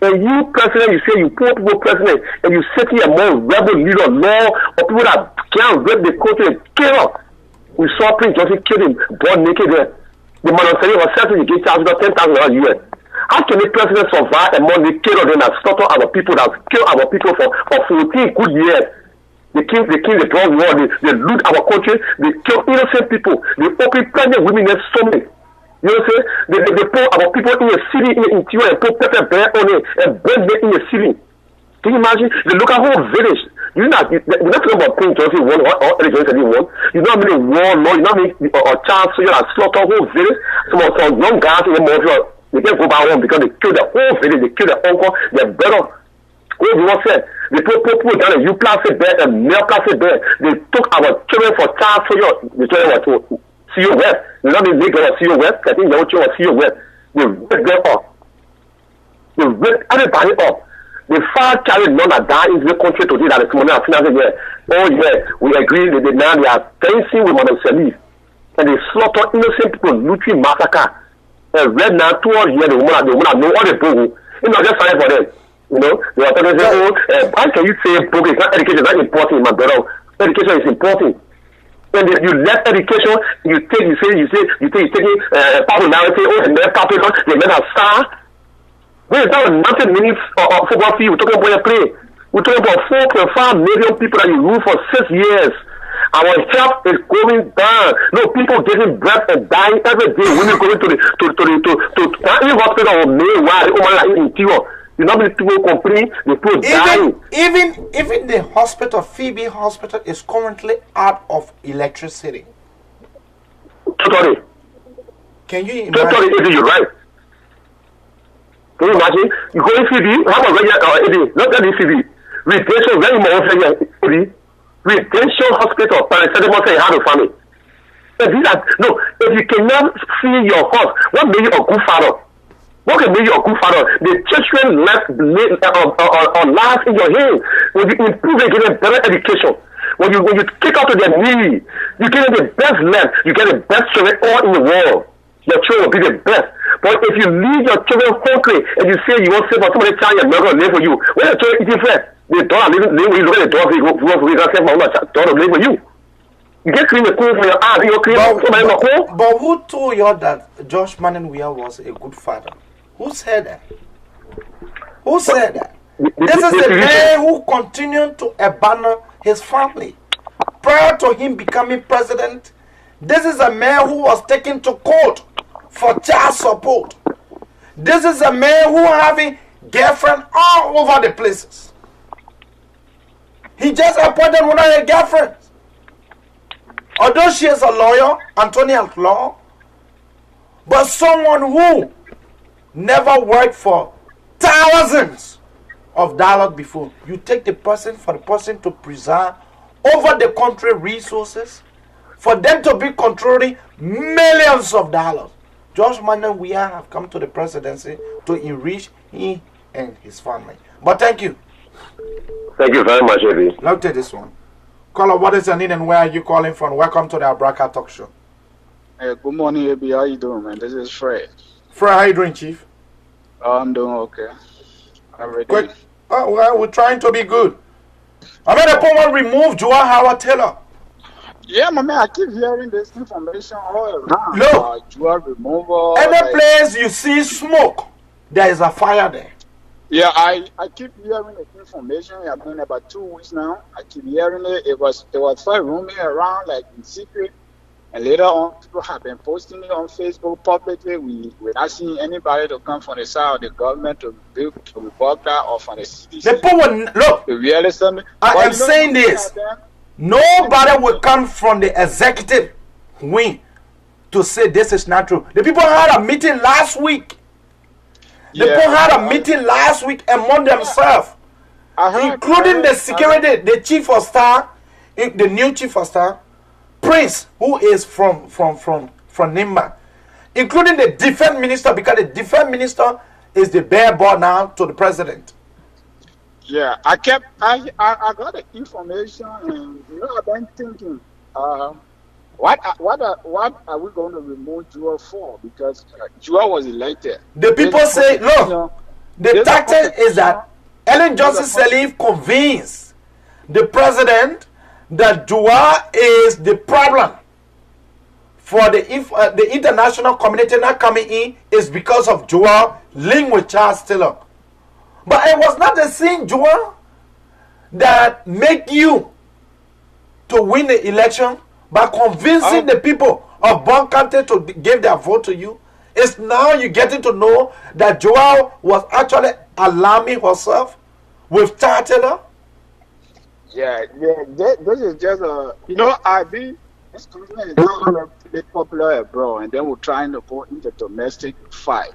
And you, President, you say you poor people president, and you sit here among rebel leader law, or people that can't rape the country and kill her. We saw Prince Johnson kill him, born naked there. The man was saying, was certain to get charged about $10,000 US. How can the president survive among the killers that slaughter our people, that kill our people for 14 good years? They kill the drug war, they loot our country, they kill innocent people, they open pregnant women and so many. You know what I'm saying? They put our people in a city in the interior and put pepper bear on it and burn them in the city. Can you imagine? They look at whole village. We're not talking about Prince Johnson won or Eric Johnson won. You know how many war law, you know how many child soldiers that slaughter whole village? Some young guys in the mafia, they can't go back home because they kill the whole village, they kill their uncle, their brother. What you want said? They put people down and you plastic bed and male plastic bed. They took our children for child soldiers. The children were to see you west. You know they make them see you west. I think your children see you west. They rip them up. They rip everybody up. The far carried none that die into the country today that is money and financing here. Oh yeah, we agree that now they are dancing with Madam Salif. And they slaughter innocent people, looting massacre. And right now, 2 years, the woman know all the people. You know, just sorry for them. You know, they are talking about, how can you say progress? Not education is not important, my brother. Education is important. When you left education, you taking popularity, oh, and then popular, they made a star. When it's not 90 minutes of football field, we're talking about your play. We're talking about 4.5 million people that you rule for 6 years. Our health is going down. No, people getting breath and dying every day. Women going to any hospital or meanwhile, in interior. You know, people complain, they put dying. Even the hospital, Phoebe Hospital, is currently out of electricity. Totally. Can you imagine? Totally, you're right. Can you imagine? You go in Phoebe, how about not that in Phoebe. Retention, very more Phoebe. Retention hospital, paracetamol say how to farm it. If you cannot see your horse, what made you a good father? What can make you a good father? The children left last in your hands. When you improve and give them better education, when you kick out to their knee, you get the best left, you get the best children all in the world. Your children will be the best. But if you leave your children hungry and you say you won't save for somebody child, you're not going to live for you. When your children eating first, the daughter live with you, look at the daughter, you go for you, save for daughter live with you. You get clean the cool for your eyes, you clean somebody not cool. But who told you that Josh Weah was a good father? Who said that? Who said that? This is the man who continued to abandon his family. Prior to him becoming president, this is a man who was taken to court for child support. This is a man who having girlfriend all over the places. He just appointed one of her girlfriends. Although she is a lawyer, Antonia Law, but someone who never worked for thousands of dollars before. You take the person for the person to preserve over the country resources, for them to be controlling millions of dollars. Josh Weah have come to the presidency to enrich him and his family. But thank you. Thank you very much, Eddie. Look at this one. Caller, what is your name and where are you calling from? Welcome to the Abraka Talk Show. Hey, good morning, AB. How you doing, man? This is Fred. Fred, how you doing, Chief? I'm doing okay. I'm ready. Quick. Oh, well, we're trying to be good. I mean, the woman removed Joa Howard Taylor. Yeah, my man, I keep hearing this information all around. Look, Joa removal. Any place you see smoke, there is a fire there. Yeah, I keep hearing the information. I've been about 2 weeks now. I keep hearing it. It was first roaming around like in secret. And later on, people have been posting it on Facebook publicly. We're not seeing anybody to come from the side of the government to report that or from the CDC. The people will, look, I am saying this. Nobody will come from the executive wing to say this is not true. The people had a meeting last week. The people had a meeting last week among themselves, including the security, the chief of staff, the new chief of staff, Prince, who is from Nimba, including the defense minister, because the defense minister is the bare ball now to the president. Yeah, I got the information, and I've been thinking, what are we going to remove Joel for? Because Joel was elected. The people say, look, the tactic is that Ellen Johnson Sirleaf convinced the president that Joel is the problem for the international community not coming in is because of Joel linked with Charles Taylor. But it was not the same Joel that made you to win the election by convincing the people of Bon County to give their vote to you. It's now you getting to know that Joel was actually alarming herself with Charles Taylor. Yeah. This is just this government is not going to be popular abroad, and then we're trying to go into domestic fight.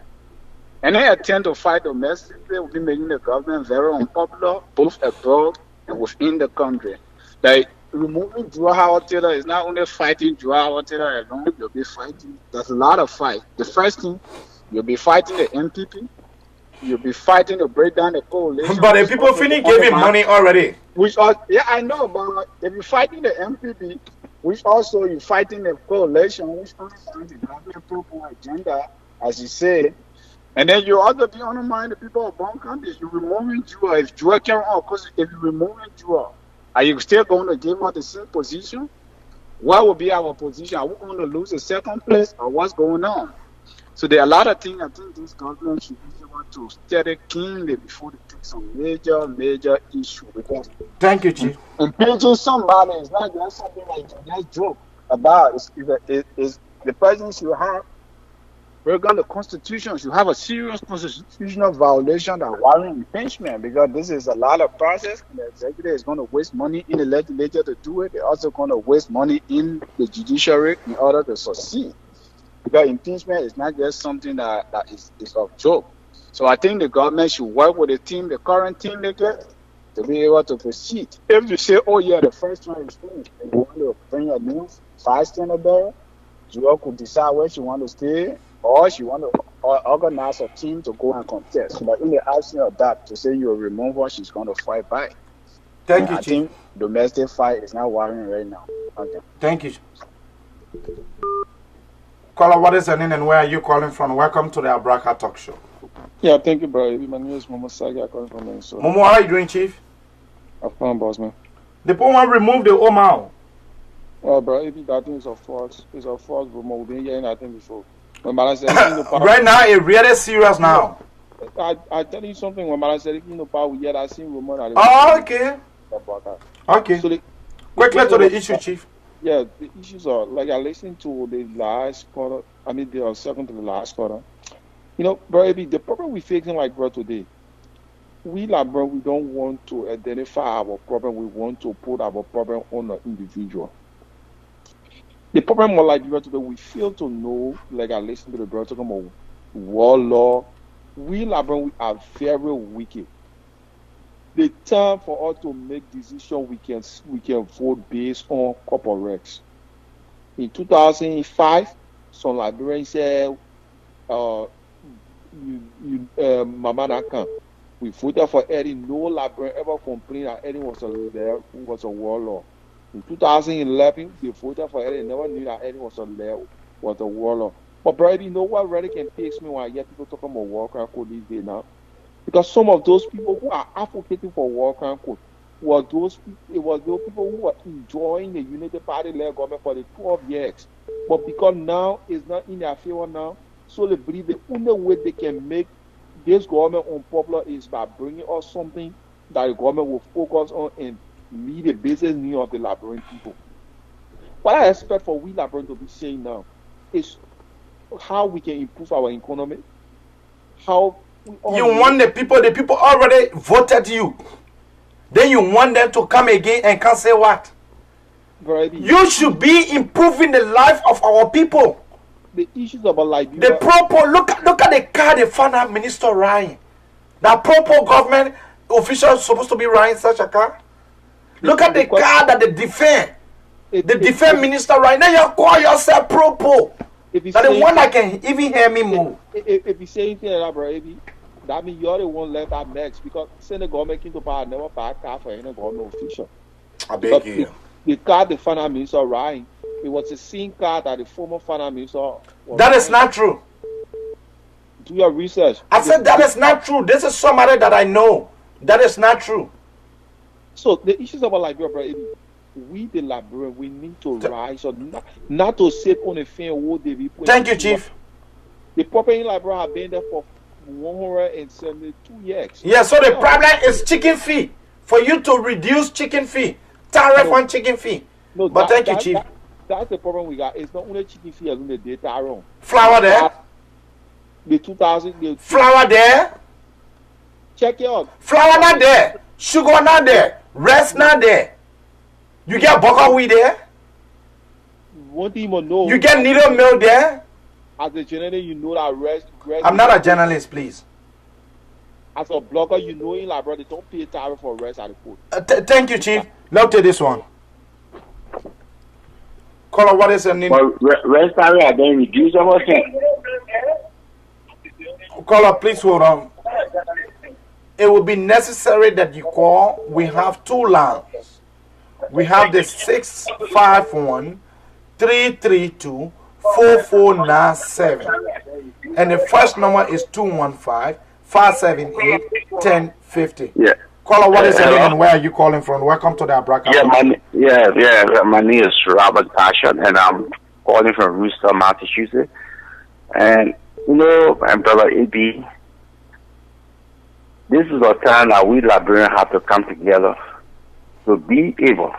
And they attempt to fight domestically will be making the government very unpopular, both abroad and within the country. Like removing Joel Howard Taylor is not only fighting Joel Howard Taylor alone, you'll be fighting. There's a lot of fight. The first thing, you'll be fighting the MPP. You'll be fighting to break down the coalition. But the people finally gave him money already. I know, but if you're fighting the MPP, which also you're fighting the coalition, which also has a pro agenda, as you said, and then you also be undermining the people of Bon County. You're removing Joel. If Joel came out, because if you're removing Joel, are you still going to give us the same position? What will be our position? Are we going to lose the second place, or what's going on? So there are a lot of things I think this government should be able to study keenly before they take some major issue. Because thank you, Chief. Impeaching somebody is not just something like just joke about. It's the president you have. Breaking the Constitution, you have a serious constitutional violation that warrants impeachment, because this is a lot of process. And the executive is going to waste money in the legislature to do it. They're also going to waste money in the judiciary in order to succeed. Because impeachment is not just something that is of joke. So I think the government should work with the current team they get, to be able to proceed. If you say, oh yeah, the first one is finished, and you want to bring a new vice senator, Joel could decide where she want to stay, or she want to organize a team to go and contest. But in the absence of that, to say you remove her, she's going to fight back. Thank you, I Chief. think domestic fight is not warring right now. Okay. Thank you. Caller, what is your name and where are you calling from? Welcome to the Abraka Talk Show. Yeah, thank you, bro. My name is Momo Sagi. I come from Minnesota. Momo, how are you doing, Chief? I'm fine, boss, man. The people want to remove the Omao. Well, bro, I think it's a false. It's a false rumor. We've been hearing that thing before. When Mala said, right now, it's really serious now. I tell you something. When Mala said, if you know power, we hear that same rumor. Oh, okay. Okay. So quickly to the issue, Chief. Yeah, the issues are, like, I listened to the last quarter. I mean, the second to the last quarter. You know, bro, the problem we're facing, like, bro, today, we don't want to identify our problem. We want to put our problem on the individual. The problem more like today, we fail to know, like I listened to the brother talking about war law. We are very wicked. The time for us to make decisions, we can vote based on corporates. In 2005, some Liberians said, Mama Nakan. We voted for Eddie. No Liberian ever complained that Eddie was a war law. In 2011, we voted for Eddie. Never knew that Eddie was a war law. But brother, you know what really can piss me when I hear people talking about war crime code these days now? Because some of those people who are advocating for war crime code were those people who were enjoying the Unity Party-led government for the 12 years. But because now it's not in their favor now, so they believe the only way they can make this government unpopular is by bringing us something that the government will focus on and meet the basic need of the Liberian people. What I expect for we Liberians to be saying now is how we can improve our economy, how you want the people already voted you. Then you want them to come again and can say what? You should be improving the life of our people. The issues about Liberia. The proper look at the car the finance minister riding. That proper government official supposed to be riding such a car. Look at the car that they defend. The defense minister right now, you call yourself proper. That the one that can even hear me move. If you say anything like that, bro, that means you're the one left at next because since the government came to power, never buy a car for any government official. I beg you. The car the finance minister riding, it was the same car that the former finance minister was That is not true. Do your research. I said that is not true. This is somebody that I know. That is not true. So the issues about Liberia, brother, we the Liberians, we need to rise up, not to sit on a fan wall. Thank you, Chief. The people in Liberia have been there for 172 years. Yeah, so the problem is chicken fee. For you to reduce chicken fee, tariff on chicken fee. No, but thank you, Chief. That's the problem we got. It's not only chicken fee as on the data wrong. Flour there. The 2000. Flour there. Check it out. Flour not there. Sugar not there. Rest not there. You get buckwheat there. One thing you know. You get needle milk there. As a journalist, you know that rest. I'm not a journalist, please. As a blogger, you know in Liberia they don't pay tariff for rest at the port. Thank you, Chief. Let's take this one. Caller, what is your name? Well, rest tariff are being reduced over here. Caller, please hold on. It will be necessary that you call. We have two lines. We have the 651-332-4497. And the first number is 215-578-1050. Yeah. Caller, what is your name and where are you calling from? Welcome to the broadcast. My name is Robert Passion and I'm calling from Worcester, Massachusetts. And you know, my brother AB, this is a time that we Liberians have to come together to be able,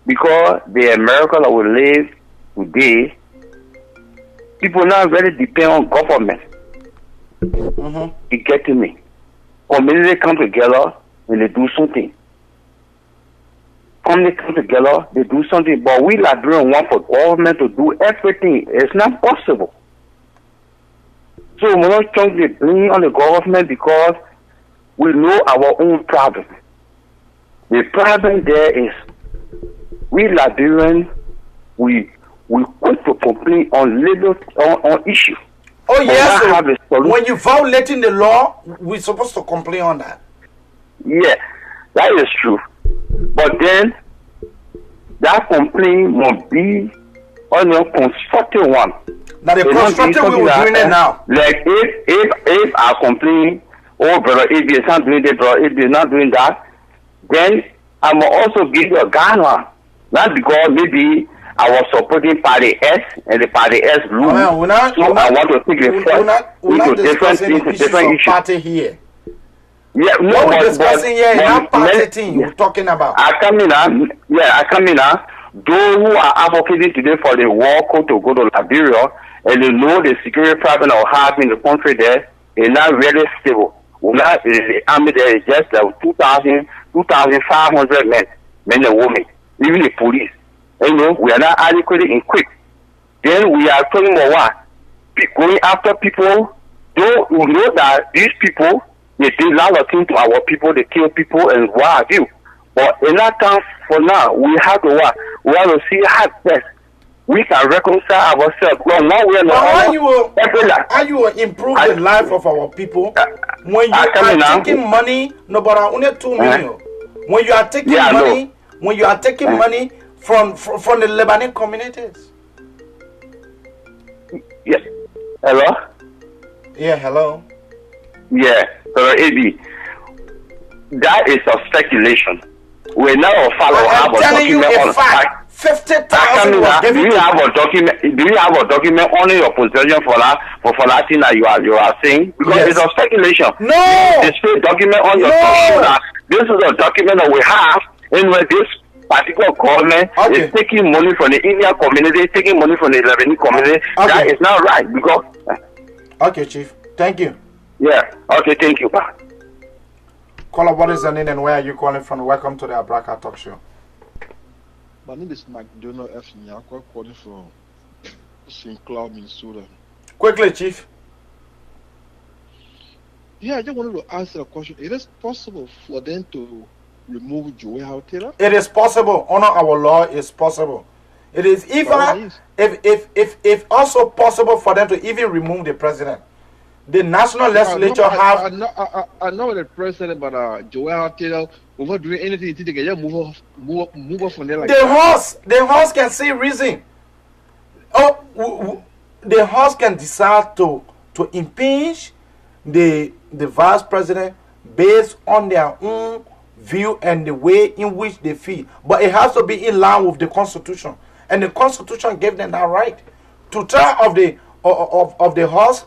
because the America that we live today, people now really depend on government. You get to me? Community come together and they do something. Community come together, they do something, but we Liberians want for government to do everything. It's not possible. So we're not trying to blame on the government because we know our own problem. The problem there is we Liberians, we quick to complain on little on issue. Oh yes, so when you violating the law, we're supposed to complain on that. Yeah, that is true. But then that complaint must be on a constructive one. Now the constructive we were doing it now. Like if I complain, oh brother, if you're not doing that, brother, if you're not doing that, then I will also give you a guideline. Not because maybe I was supporting Party S and the Party S lose. So I want to take the first into different issues. Party here. Yeah, no, what we're discussing here is not party thing you're talking about. I come in now. Those who are advocating today for the war code to go to Liberia and they know the security problem of having the country there is not really stable. The army there is just 2,500 men and women, even the police. You know, we are not adequately equipped. Then we are talking about what? Going after people. Though we know that these people, they do a lot of things to our people, they kill people and what have you. But in that time, for now, we have to what? We have to see how best we can reconcile ourselves. Well, one way or how you will improve the life of our people when you are taking money? No, but only 2 million. When you are taking money, when you are taking money from the Lebanese communities. Yes. Hello. Yeah. Hello. Yeah. So AB, that is a speculation. We never follow up a document on fact. 50,000 was given. Do you have a document? Do you have a document on your possession for that thing that you are saying? Because it's a speculation. No. It's a document on your possession. This is a document that we have, in where this particular government is taking money from the Indian community, taking money from the Lebanese community. That is not right because. Okay, Chief. Thank you. Yeah. Okay. Thank you. Bye. Caller, what is your name and where are you calling from? Welcome to the Abraka Talk Show. My name is McDonald F. Nyakwa, calling from St. Cloud, Minnesota. Quickly, Chief. Yeah, I just wanted to answer a question. It is possible for them to remove Joey Hautela? It is possible. Under our law, it's possible. It is even if also possible for them to even remove the president. the national legislature have. I know the president, but Joel Taylor, without doing anything, they can just move off from there. Like the horse can see reason. The horse can decide to impeach the vice president based on their own view and the way in which they feel, but it has to be in line with the Constitution, and the Constitution gave them that right to try of the horse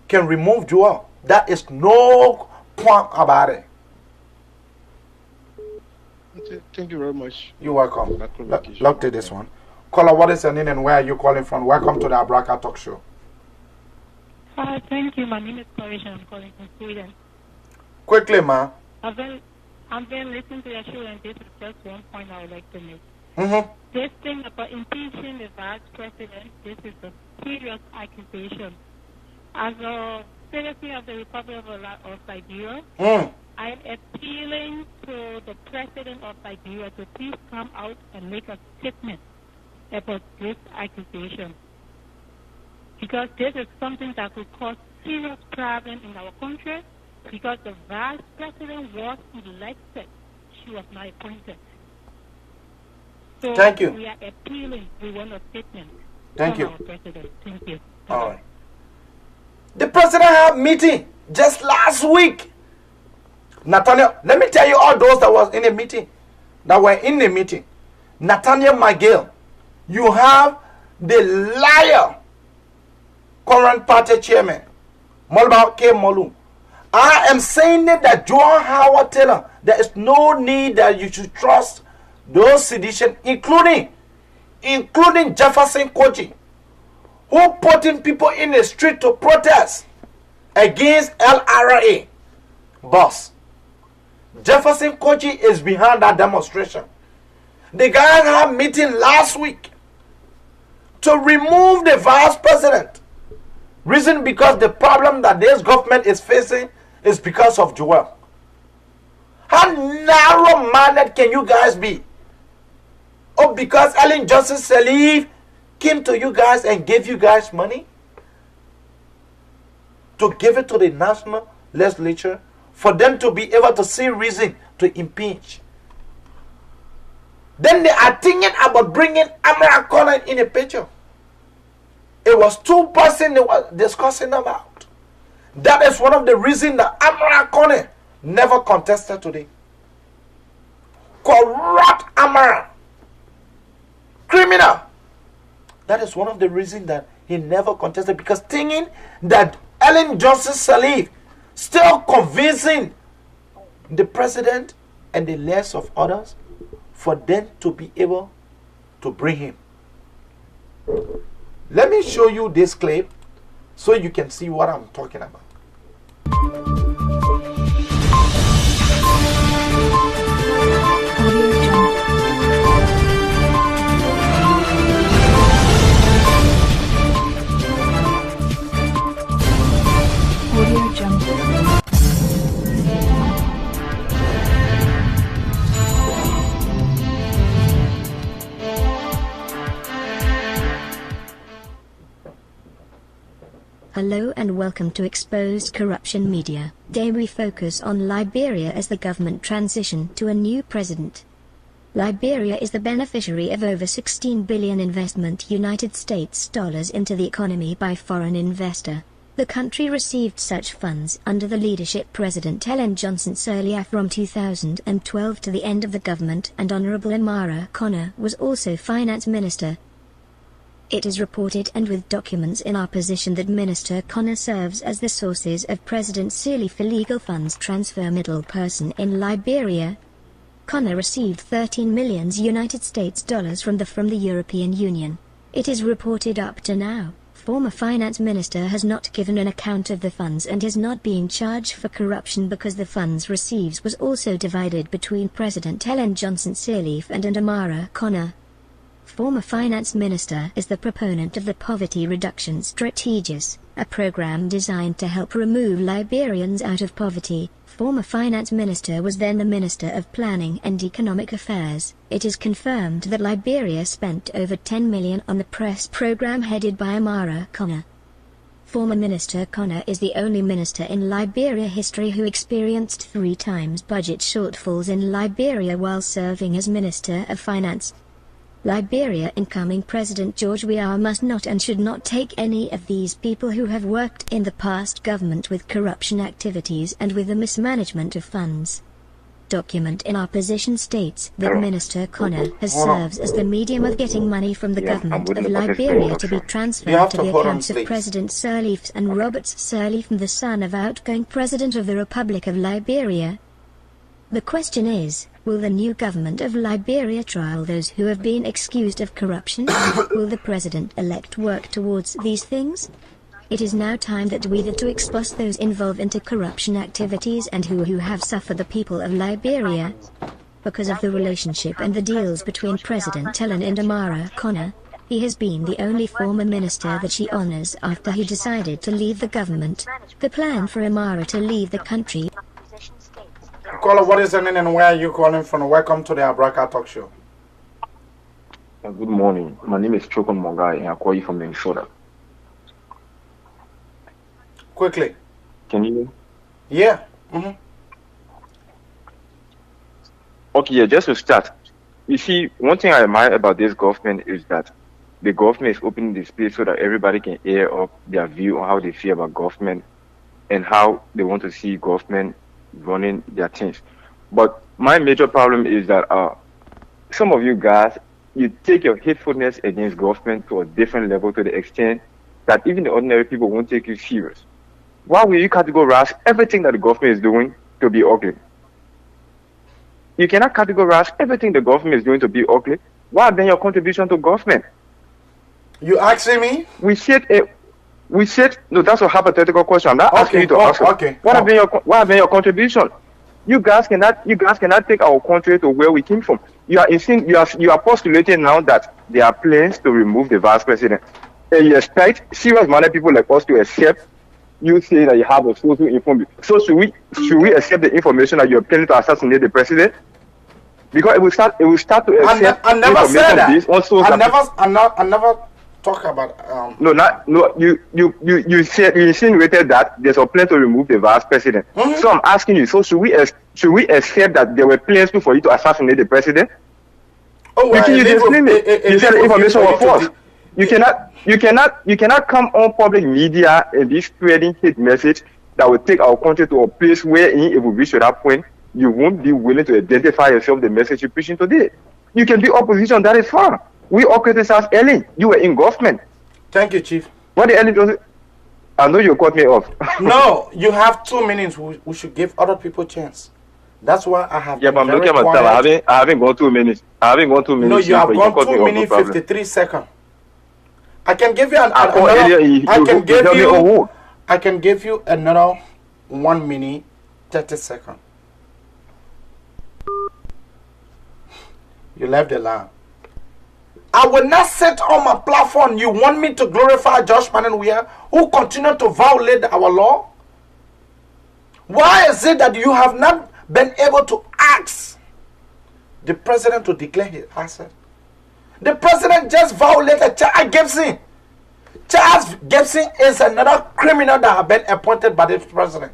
can remove Joel. That is no point about it. Okay, thank you very much. You're welcome. Look to this one. Caller, what is your name and where are you calling from? Welcome to the Abraka Talk Show. Hi, thank you. My name is Courage and I'm calling from Sweden. Quickly, ma. I've been listening to your show, and this is just one point I would like to make. This thing about impeaching the vice president, this is a serious accusation. As a citizen of the Republic of Liberia, I'm appealing to the president of Liberia to please come out and make a statement about this accusation. Because this is something that could cause serious problems in our country, because the vice president was elected. She was not appointed. So thank you. We are appealing. We want a statement Thank from you. our president. Thank you. All right. The president had a meeting just last week. Nathaniel, let me tell you all those that was in the meeting, that were in the meeting. Nathaniel Miguel, you have the liar, current party chairman, Molba K. Molu. I am saying that Joan Howard Taylor, there is no need that you should trust those sedition, including Jefferson Koji, who putting people in the street to protest against LRA. Boss, Jefferson Koji is behind that demonstration. The guy had a meeting last week to remove the vice president. Reason because the problem that this government is facing is because of Joel. How narrow-minded can you guys be? Oh, because Ellen Johnson Sirleaf came to you guys and gave you guys money to give it to the national legislature for them to be able to see reason to impeach. Then they are thinking about bringing Amara Connor in a picture. It was two persons they were discussing about. That is one of the reasons that Amara Connor never contested today. Corrupt Amara. Criminal. That is one of the reasons that he never contested, because thinking that Ellen Johnson Sirleaf still convincing the president and the less of others for them to be able to bring him. Let me show you this clip so you can see what I'm talking about. Audio Jungle. Hello and welcome to Exposed Corruption Media. Today we focus on Liberia as the government transition to a new president. Liberia is the beneficiary of over $16 billion investment United States dollars into the economy by foreign investor. The country received such funds under the leadership President Ellen Johnson Sirleaf from 2012 to the end of the government, and Honorable Amara Connor was also finance minister. It is reported and with documents in our possession that Minister Connor serves as the sources of President Sirleaf illegal funds transfer middle person in Liberia. Connor received 13 million United States dollars from the European Union. It is reported up to now, former finance minister has not given an account of the funds and is not being charged for corruption because the funds received was also divided between President Ellen Johnson Sirleaf and Amara Connor. Former finance minister is the proponent of the Poverty Reduction Strategies, a program designed to help remove Liberians out of poverty. Former finance minister was then the Minister of Planning and Economic Affairs. It is confirmed that Liberia spent over $10 million on the press program headed by Amara Connor. Former Minister Connor is the only minister in Liberia history who experienced 3 times budget shortfalls in Liberia while serving as Minister of Finance. Liberia incoming President George Weah must not and should not take any of these people who have worked in the past government with corruption activities and with the mismanagement of funds. Document in our position states that Minister Connor has served as the medium of getting money from the government of Liberia to be transferred to the accounts of President Sirleaf and Robert Sirleaf, the son of outgoing President of the Republic of Liberia. The question is, will the new government of Liberia trial those who have been accused of corruption? Will the president-elect work towards these things? It is now time that we to expose those involved into corruption activities and who have suffered the people of Liberia. Because of the relationship and the deals between President Helen and Amara Connor, he has been the only former minister that she honors after he decided to leave the government. The plan for Amara to leave the country. Caller, what is your name and where are you calling from? Welcome to the Abraka Talk Show. Good morning. My name is Chokon Mogai and I call you from Minnesota. Quickly. Can you? Yeah. Okay, yeah, just to start. You see, one thing I admire about this government is that the government is opening the space so that everybody can air up their view on how they feel about government and how they want to see government running their things. But my major problem is that some of you guys, you take your hatefulness against government to a different level to the extent that even the ordinary people won't take you serious. Why will you categorize everything that the government is doing to be ugly? You cannot categorize everything the government is doing to be ugly. What then your contribution to government? You asking me? We said no, that's a hypothetical question. I'm not asking you to answer. Okay. What have been your contribution? You guys cannot take our country to where we came from. You are postulating now that there are plans to remove the vice president. And you expect serious-minded people like us to accept you say that you have a social information. So should we accept the information that you're planning to assassinate the president? Because it will start to accept I never said that. I never talk about you insinuated that there's a plan to remove the vice president. So I'm asking you, so should we accept that there were plans for you to assassinate the president? You said the information was false. You cannot come on public media and be spreading hate message that will take our country to a place where if we reach that point, you won't be willing to identify yourself the message you're preaching today. You can be opposition, that is fine. We all criticize Ellen. You were in government. Thank you, Chief. What did Ellen do? I know you cut me off. No, you have 2 minutes. We should give other people a chance. That's why I have. Yeah, but I'm looking at my time. I haven't gone 2 minutes. No, you have gone 2 minutes 53 seconds. I can give you I can give you another 1 minute 30 seconds. You left the line. I will not sit on my platform. You want me to glorify Josh Manenwea, who continue to violate our law? Why is it that you have not been able to ask the president to declare his asset? The president just violated Charles Gibson. Charles Gibson is another criminal that has been appointed by the president.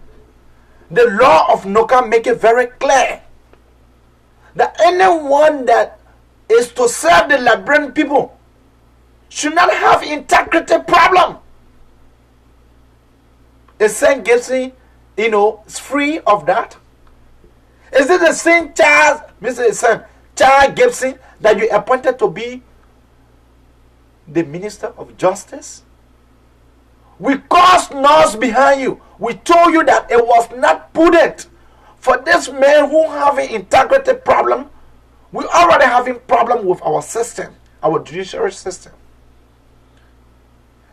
The law of NOCA make it very clear that anyone that is to serve the Liberian people should not have integrity problem. Is St. Gibson, is free of that? Is it the same Charles Gibson that you appointed to be the Minister of Justice? We caused noise behind you. We told you that it was not prudent for this man who have an integrity problem. We already having problem with our system, our judiciary system.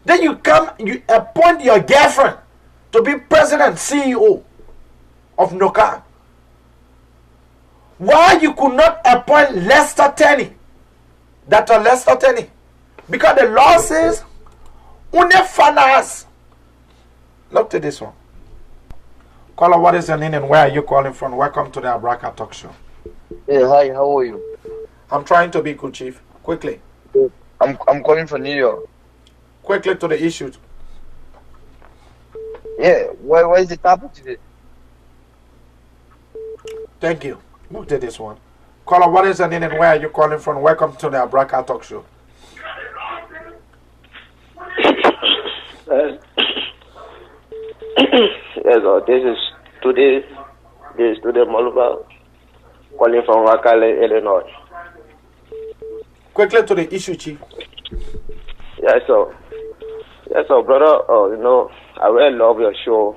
Then you appoint your girlfriend to be president, CEO of NOCA. Why you could not appoint Lester Tenney, Dr. Lester Tenney? Because the law says, finance. Look to this one. Caller, what is your name and where are you calling from? Welcome to the Abraka Talk Show. Hey, hi, how are you? I'm trying to be good, Chief. Quickly. I'm calling from New York. Quickly to the issues. Yeah, where is the topic today? Thank you. Look at this one. Caller, what is your name and where are you calling from? Welcome to the Abraka Talk Show. Yes, this is today Moluba calling from Wakale, Illinois. Quickly to the issue, Chief. Yes, sir, brother. I really love your show,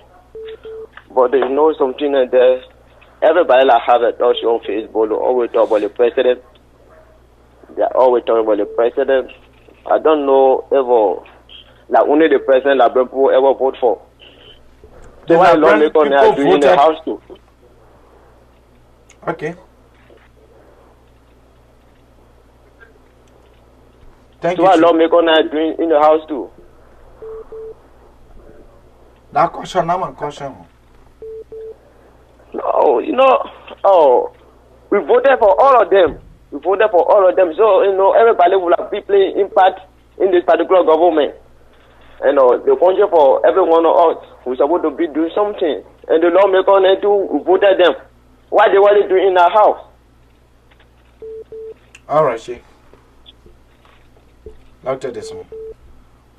but something there. Everybody like have a talk show on Facebook. They always talk about the president. They are always talking about the president. I don't know ever like only the president that people ever vote for. So why don't make on there doing the house too? Okay. Thank you. So why don't make on there doing in the house too? That question, I'm a question. No, we voted for all of them. So, everybody will have big play impact in this particular government. The country for every one of us who's supposed to be doing something. And the lawmaker to voted them. Why they want to do in our house? All right, Chief. Look at this one.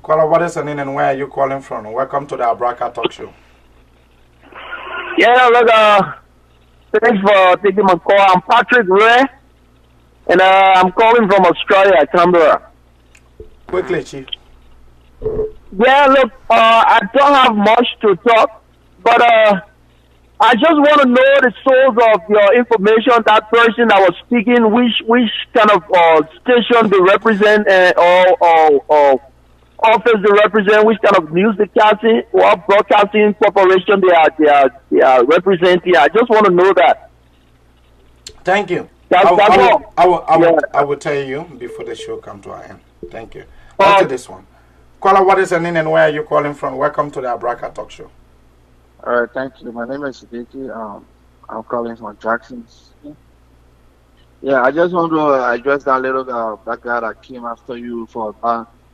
Caller, what is your name and where are you calling from? Welcome to the Abraka Talk Show. Yeah, look, thanks for taking my call. I'm Patrick Ray, and I'm calling from Australia, Canberra. Quickly, Chief. Yeah, look, I don't have much to talk, but I just want to know the source of your information, that person that was speaking, which kind of station they represent, or office they represent, which kind of news they casting, what broadcasting corporation they are representing. I just want to know that. Thank you. That's all. I will tell you before the show comes to an end. Thank you. After this one. Caller, what is your name and where are you calling from? Welcome to the Abraka Talk Show. All right, thank you. My name is Siddiqui. I'm calling from Jackson. Yeah, I just want to address that little that guy that came after you for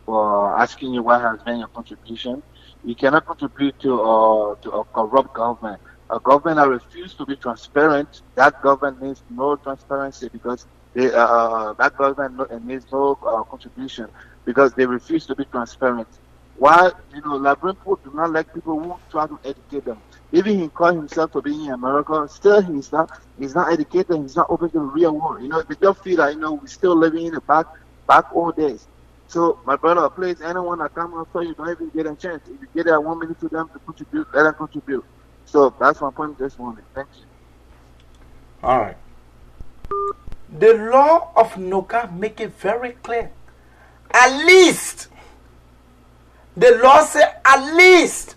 asking you what has been your contribution. You cannot contribute to a corrupt government. A government that refuses to be transparent, that government needs no transparency because that government needs no contribution because they refuse to be transparent. Why, Liberian people do not like people who try to educate them. Even he called himself to be in America, still he's not educated, he's not open to the real world. They just feel that, we're still living in the back old days. So, my brother, please, anyone that comes after you, don't even get a chance. If you get that 1 minute to them to contribute, let them contribute. So, that's my point this morning. Thank you. All right. The law of NOCA make it very clear. At least, the law says at least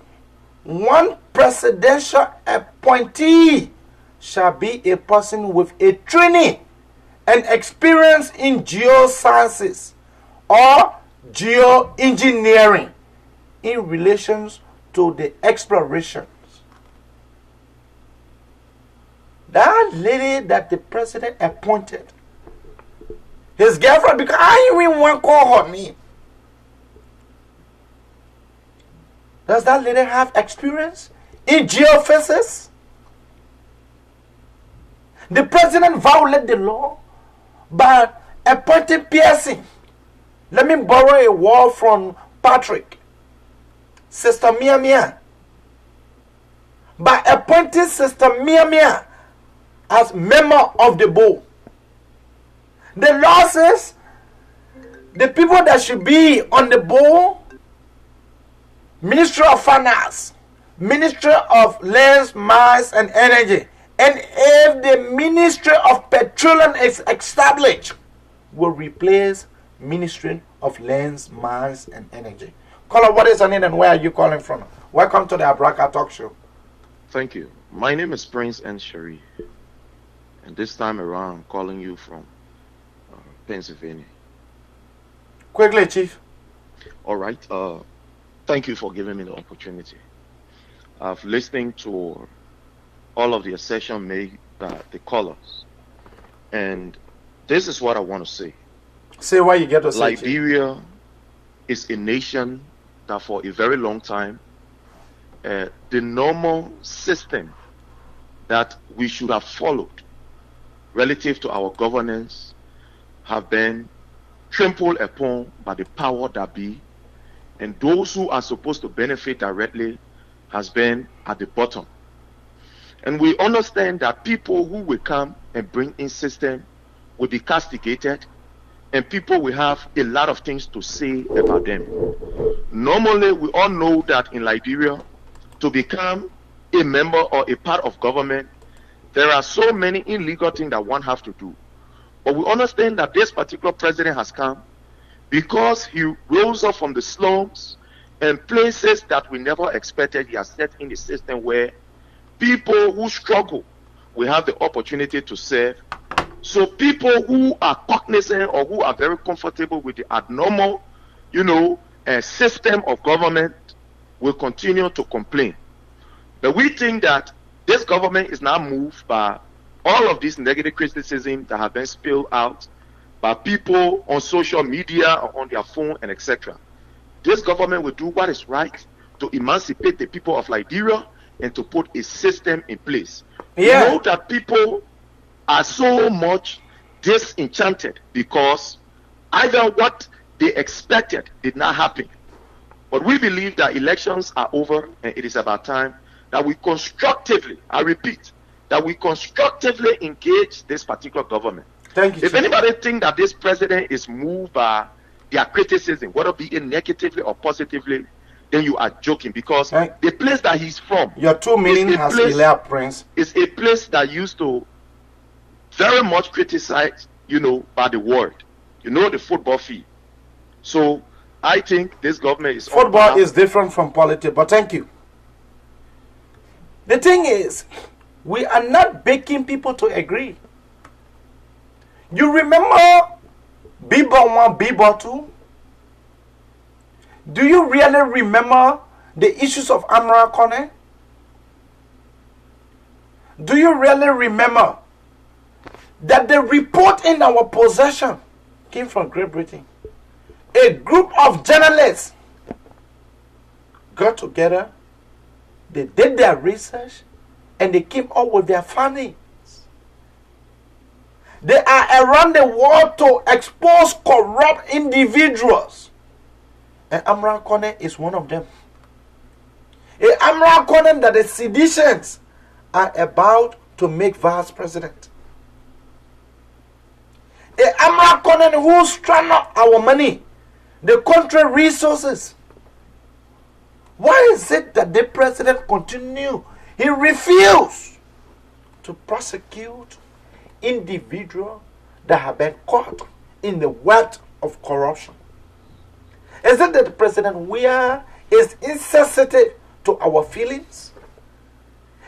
one presidential appointee shall be a person with a training and experience in geosciences or geoengineering in relations to the explorations. That lady that the president appointed, his girlfriend, because I even want to call her name. Does that lady have experience in geophysics? The president violated the law by appointing Pearson. Let me borrow a word from Patrick. Sister Mia Mia. By appointing Sister Mia Mia as member of the board. The law says the people that should be on the board, Ministry of Finance, Ministry of Lands, Mines and Energy, and if the Ministry of Petroleum is established, will replace Ministry of Lands, Mines and Energy. Caller, what is your name and where are you calling from? Welcome to the Abraka Talk Show. Thank you. My name is Prince and Sherry. And this time around, I'm calling you from Pennsylvania. Quickly, Chief. All right. Thank you for giving me the opportunity. I've listened to all of the assertion made by the callers. And this is what I want to say. Say what you get to say. Liberia is a nation that for a very long time, the normal system that we should have followed relative to our governance have been trampled upon by the power that be, and those who are supposed to benefit directly has been at the bottom. And we understand that people who will come and bring in system will be castigated, and people will have a lot of things to say about them. Normally, we all know that in Liberia, to become a member or a part of government, there are so many illegal things that one has to do. But we understand that this particular president has come because he rose up from the slums and places that we never expected. He has set in the system where people who struggle will have the opportunity to serve. So people who are cognizant or who are very comfortable with the abnormal, system of government will continue to complain. But we think that this government is now moved by all of this negative criticism that have been spilled out by people on social media or on their phone and etc. This government will do what is right to emancipate the people of Liberia and to put a system in place. Yeah. We know that people are so much disenchanted because either what they expected did not happen. But we believe that elections are over and it is about time that we constructively, I repeat, that we constructively engage this particular government. Thank you. If anybody think that this president is moved by their criticism, whether be it negatively or positively, then you are joking, because the place that he's from, your 2 million has elapsed, Prince, is a place that used to very much criticize, by the world, the football field. So I think this government is football is different from politics, but thank you. The thing is, we are not begging people to agree. You remember Bieber 1, Bieber 2? Do you really remember the issues of Amra Kone? Do you really remember that the report in our possession came from Great Britain? A group of journalists got together, they did their research, and they came up with their findings. They are around the world to expose corrupt individuals. And Amra Kone is one of them. A Amra Kone that the seditions are about to make vice president. A Amra Kone who strand up our money, the country resources. Why is it that the president continue? He refused to prosecute individuals that have been caught in the web of corruption. Is it that the President Weah is insensitive to our feelings?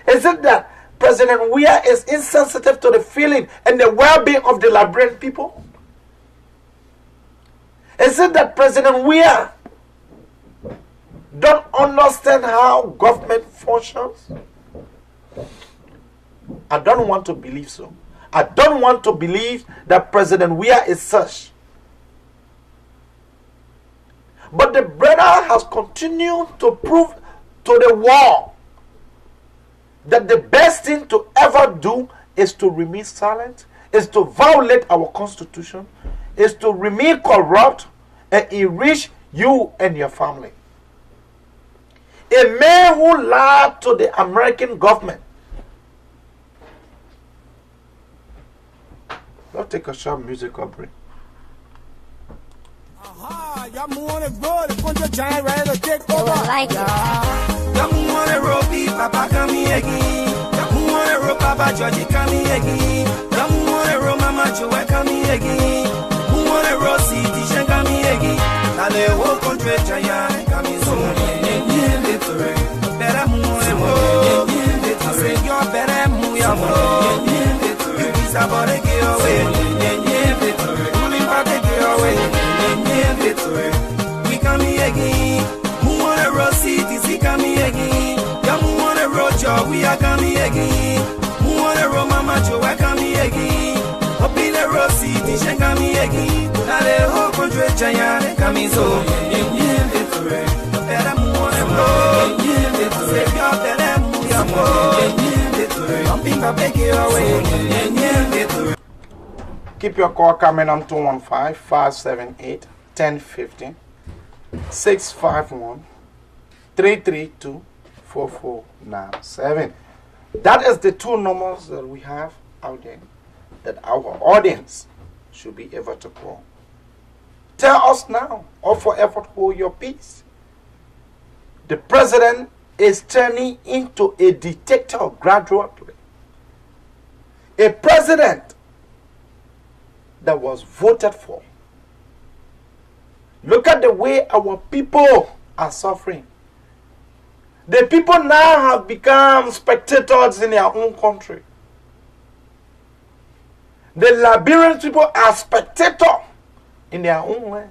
Is it that President Weah is insensitive to the feeling and the well-being of the Liberian people? Is it that President Weah don't understand how government functions? I don't want to believe so. I don't want to believe that President Weah is such. But the brother has continued to prove to the world that the best thing to ever do is to remain silent, is to violate our constitution, is to remain corrupt and enrich you and your family. A man who lied to the American government. Let's take a short musical break. Y'all want to roll, the punch of giant ready to take over. Like Y'all want to roll, beef, Papa come here again. Y'all want to roll, Papa Georgie come here again. Y'all want to roll, Mama Joe come here again. Who want to roll, City Shen come here again. Now the whole country giant come here so victory. Better move, I say you're better move, you're more. You be somebody get away. Ruling back the get away. We come here again. Who wanna roll cities? He come here again. Yeah, who wanna roll job? We are coming again. Who wanna roll Mama Joe? I come here again. Up in the roll cities, she come here again. Now the whole country giant coming so. Better move on and roll. Keep your call coming on 215-578-1015 651-332-4497. That is the two numbers that we have out there that our audience should be able to call. Tell us now or forever hold your peace. The president is turning into a dictator gradually. A president that was voted for. Look at the way our people are suffering. The people now have become spectators in their own country. The Liberian people are spectators in their own way.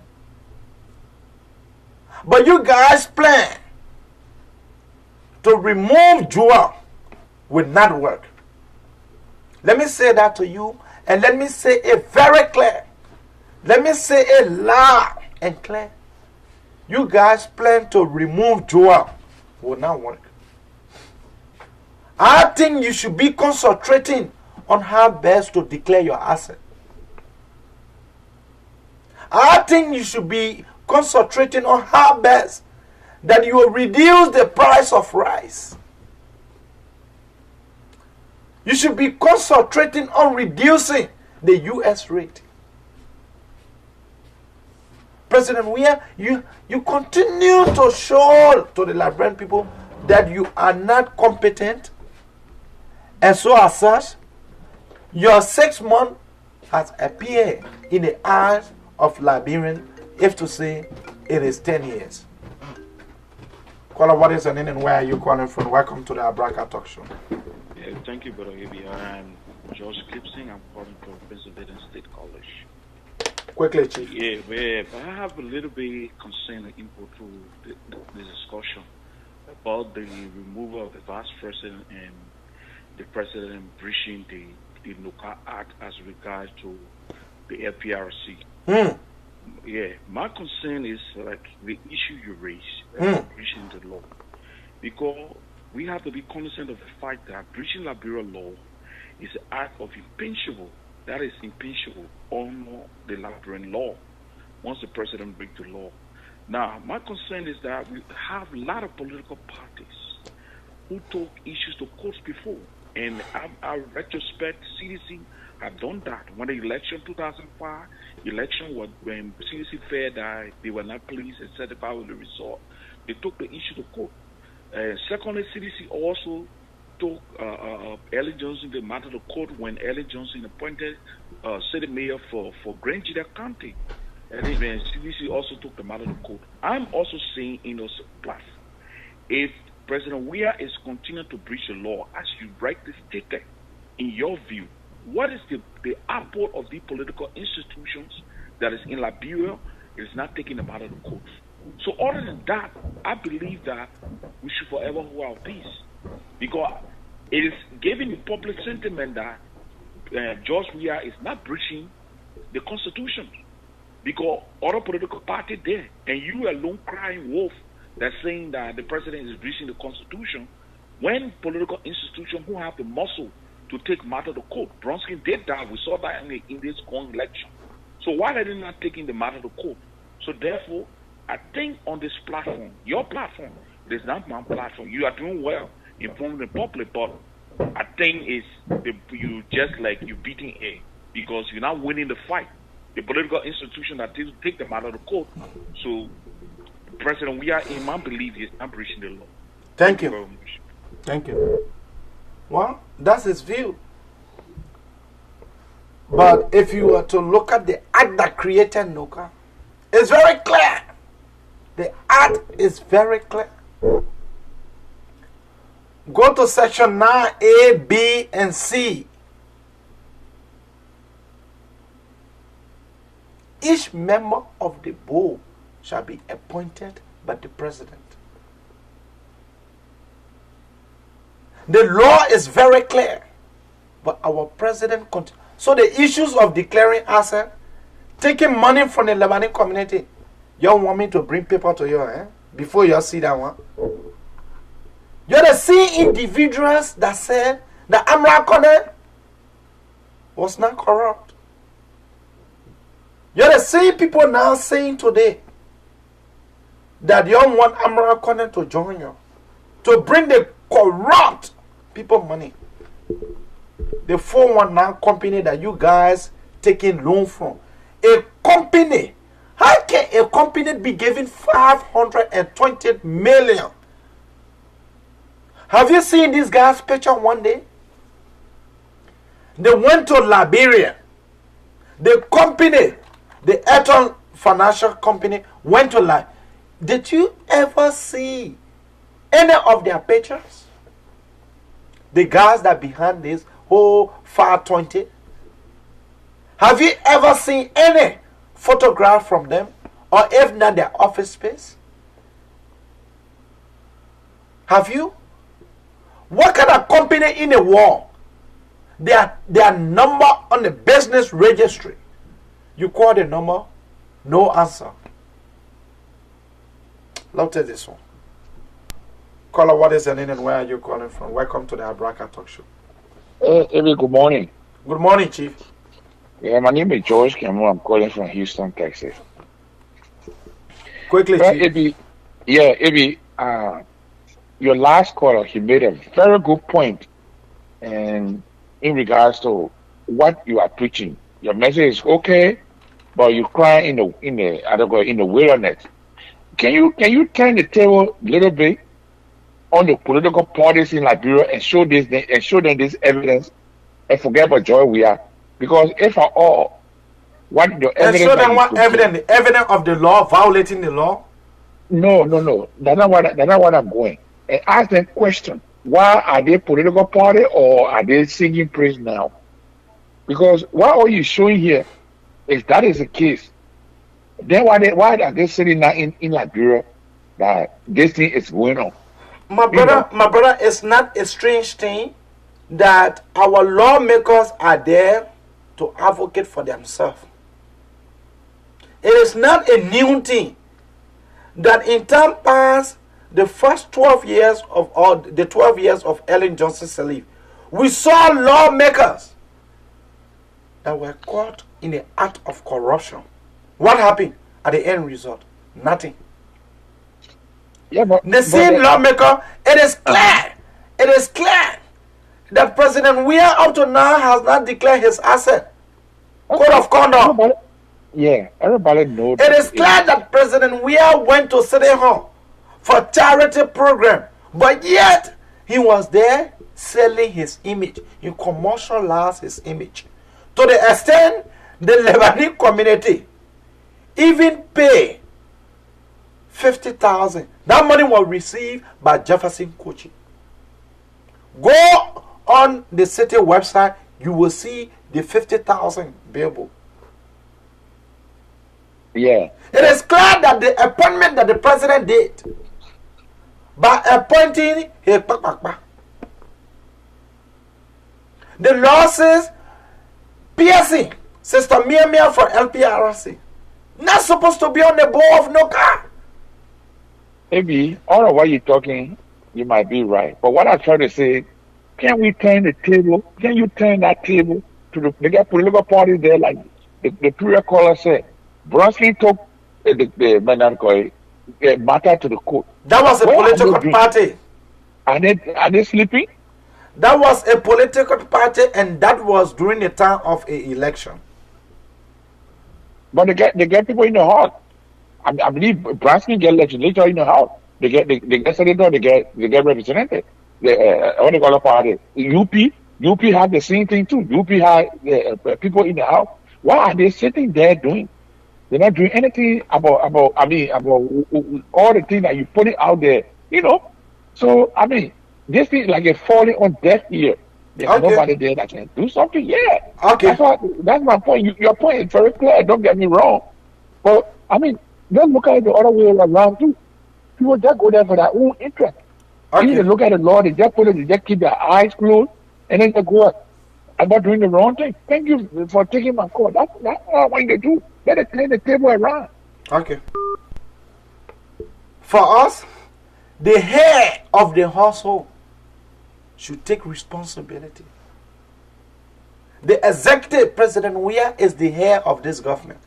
But you guys plan to remove Joel will not work. Let me say that to you, and let me say it very clear. Let me say it loud and clear. You guys plan to remove Joel will not work. I think you should be concentrating on how best to declare your asset. I think you should be concentrating on how best that you will reduce the price of rice. You should be concentrating on reducing the U.S. rate. President Weah, you continue to show to the Liberian people that you are not competent, and so as such, your 6 months has appeared in the eyes of Liberian, if to say it is 10 years. Caller, what is your name and where are you calling from? Welcome to the Abraka Talk Show. Yeah, thank you, Brother Abi. I'm George Gibson. I'm calling from Pennsylvania State College. Quickly, Chief. Yeah, but I have a little bit concern and input to the discussion about the removal of the vice president and the president breaching the NOCA Act as regards to the LPRC. Yeah, my concern is like the issue you raised, breaching the law. Because we have to be cognizant of the fact that breaching Liberia law is an act of impingible, that is impingible on the Liberian law once the president breaks the law. Now, my concern is that we have a lot of political parties who took issues to courts before. And I retrospect, CDC have done that. When the election 2005, election was when CDC felt that they were not pleased and satisfied with the result, they took the issue to court. Secondly, CDC also took Ellie Johnson the matter to court when Ellie Johnson appointed city mayor for Grangeda County. And then CDC also took the matter to court. I'm also saying in those platforms, if President Weah is continuing to breach the law, as you rightly stated, in your view, what is the output of the political institutions that is in Liberia is not taking the matter to court? So other than that, I believe that we should forever hold our peace, because it is giving the public sentiment that George Weah is not breaching the Constitution, because other political parties there, and you alone crying wolf that's saying that the president is breaching the Constitution, when political institutions who have the muscle to take matter to court. Bronsky did that. We saw that in this current election. So why are they not taking the matter to court? So therefore, I think on this platform, your platform, it is not my platform. You are doing well informing the public, but I think you just like you beating A, because you're not winning the fight. The political institution that take the matter to court. So President Weah, in my belief, is not breaching the law. Thank you very much. Thank you. Well, that's his view. But if you were to look at the act that created NOCA, it's very clear. The act is very clear. Go to section 9A, B, and C. Each member of the board shall be appointed by the president. The law is very clear, but our president so the issues of declaring asset, taking money from the Lebanese community, you want me to bring paper to you, before you see that one? You're the same individuals that said that Amra Kone was not corrupt. You're the same people now saying today that you don't want Amra Kone to join you, to bring the corrupt people money. The 419 company that you guys taking loan from. A company. How can a company be given 520 million? Have you seen this guy's picture one day? They went to Liberia. The company, the Eton Financial Company, went to Liberia. Did you ever see any of their pictures? The guys that behind this whole 520? Have you ever seen any photograph from them? Or if not their office space? Have you? What kind of company in the world? Their number on the business registry. You call the number, no answer. Let's take this one. Caller, what is your name and where are you calling from? Welcome to the Abraka Talk Show. Hey, Ebi, good morning. Good morning, Chief. Yeah, my name is George Cameron. I'm calling from Houston, Texas. Quickly, well, Chief. Ebi, your last caller, he made a very good point, and in regards to what you are preaching, your message is okay, but you cry in the wilderness. Can you turn the table a little bit on the political parties in Liberia and show them this evidence and forget about Joy we are? Because if at all, what the evidence... And show them what evidence? The evidence of the law, violating the law? No. That's not what I'm going. And ask them question. Why are they political party or are they singing praise now? Because what are you showing here, if that is the case, then why are they sitting now in Liberia that this thing is going on? My brother, it's not a strange thing that our lawmakers are there to advocate for themselves. It is not a new thing that in time past, the first 12 years of Ellen Johnson Sirleaf, we saw lawmakers that were caught in the act of corruption. What happened at the end result? Nothing. Yeah, but the same lawmaker, it is clear that President Weah up to now has not declared his asset. Code of conduct. Everybody knows. It is clear that President Weah went to City Hall for charity program, but yet he was there selling his image. He commercialized his image to the extent the Lebanese community even pay 50,000. That money was received by Jefferson Kochi. Go on the city website, you will see the 50,000 billboard. Yeah. It is clear that the appointment that the president did by appointing his the law says piercing Sister Mia for LPRC not supposed to be on the board of NOCA. Maybe all of what you're talking, you might be right. But what I try to say, can we turn the table? Can you turn that table to the get political parties there, like the previous caller said? Bronsky took the matter to the court. That was a political party. Are they sleeping? That was a political party, and that was during the time of an election. But they get people in the heart. I believe Bronsky get legislature in the house. They get senator. They get represented. What they call a party? UP had the same thing too. UP had people in the house. What are they sitting there doing? They're not doing anything about all the things that you put it out there. So this thing like a falling on deaf ear. There's nobody there that can do something. Yeah. Okay. That's my point. Your point is very clear. Don't get me wrong. But just look at it the other way around too. People just go there for their own interest. Okay. You need to look at the law. They just keep their eyes closed and then they go up. I'm not doing the wrong thing. Thank you for taking my call. That's what I want you to do. Let it turn the table around. Okay. For us, the head of the household should take responsibility. The executive President Weah is the head of this government.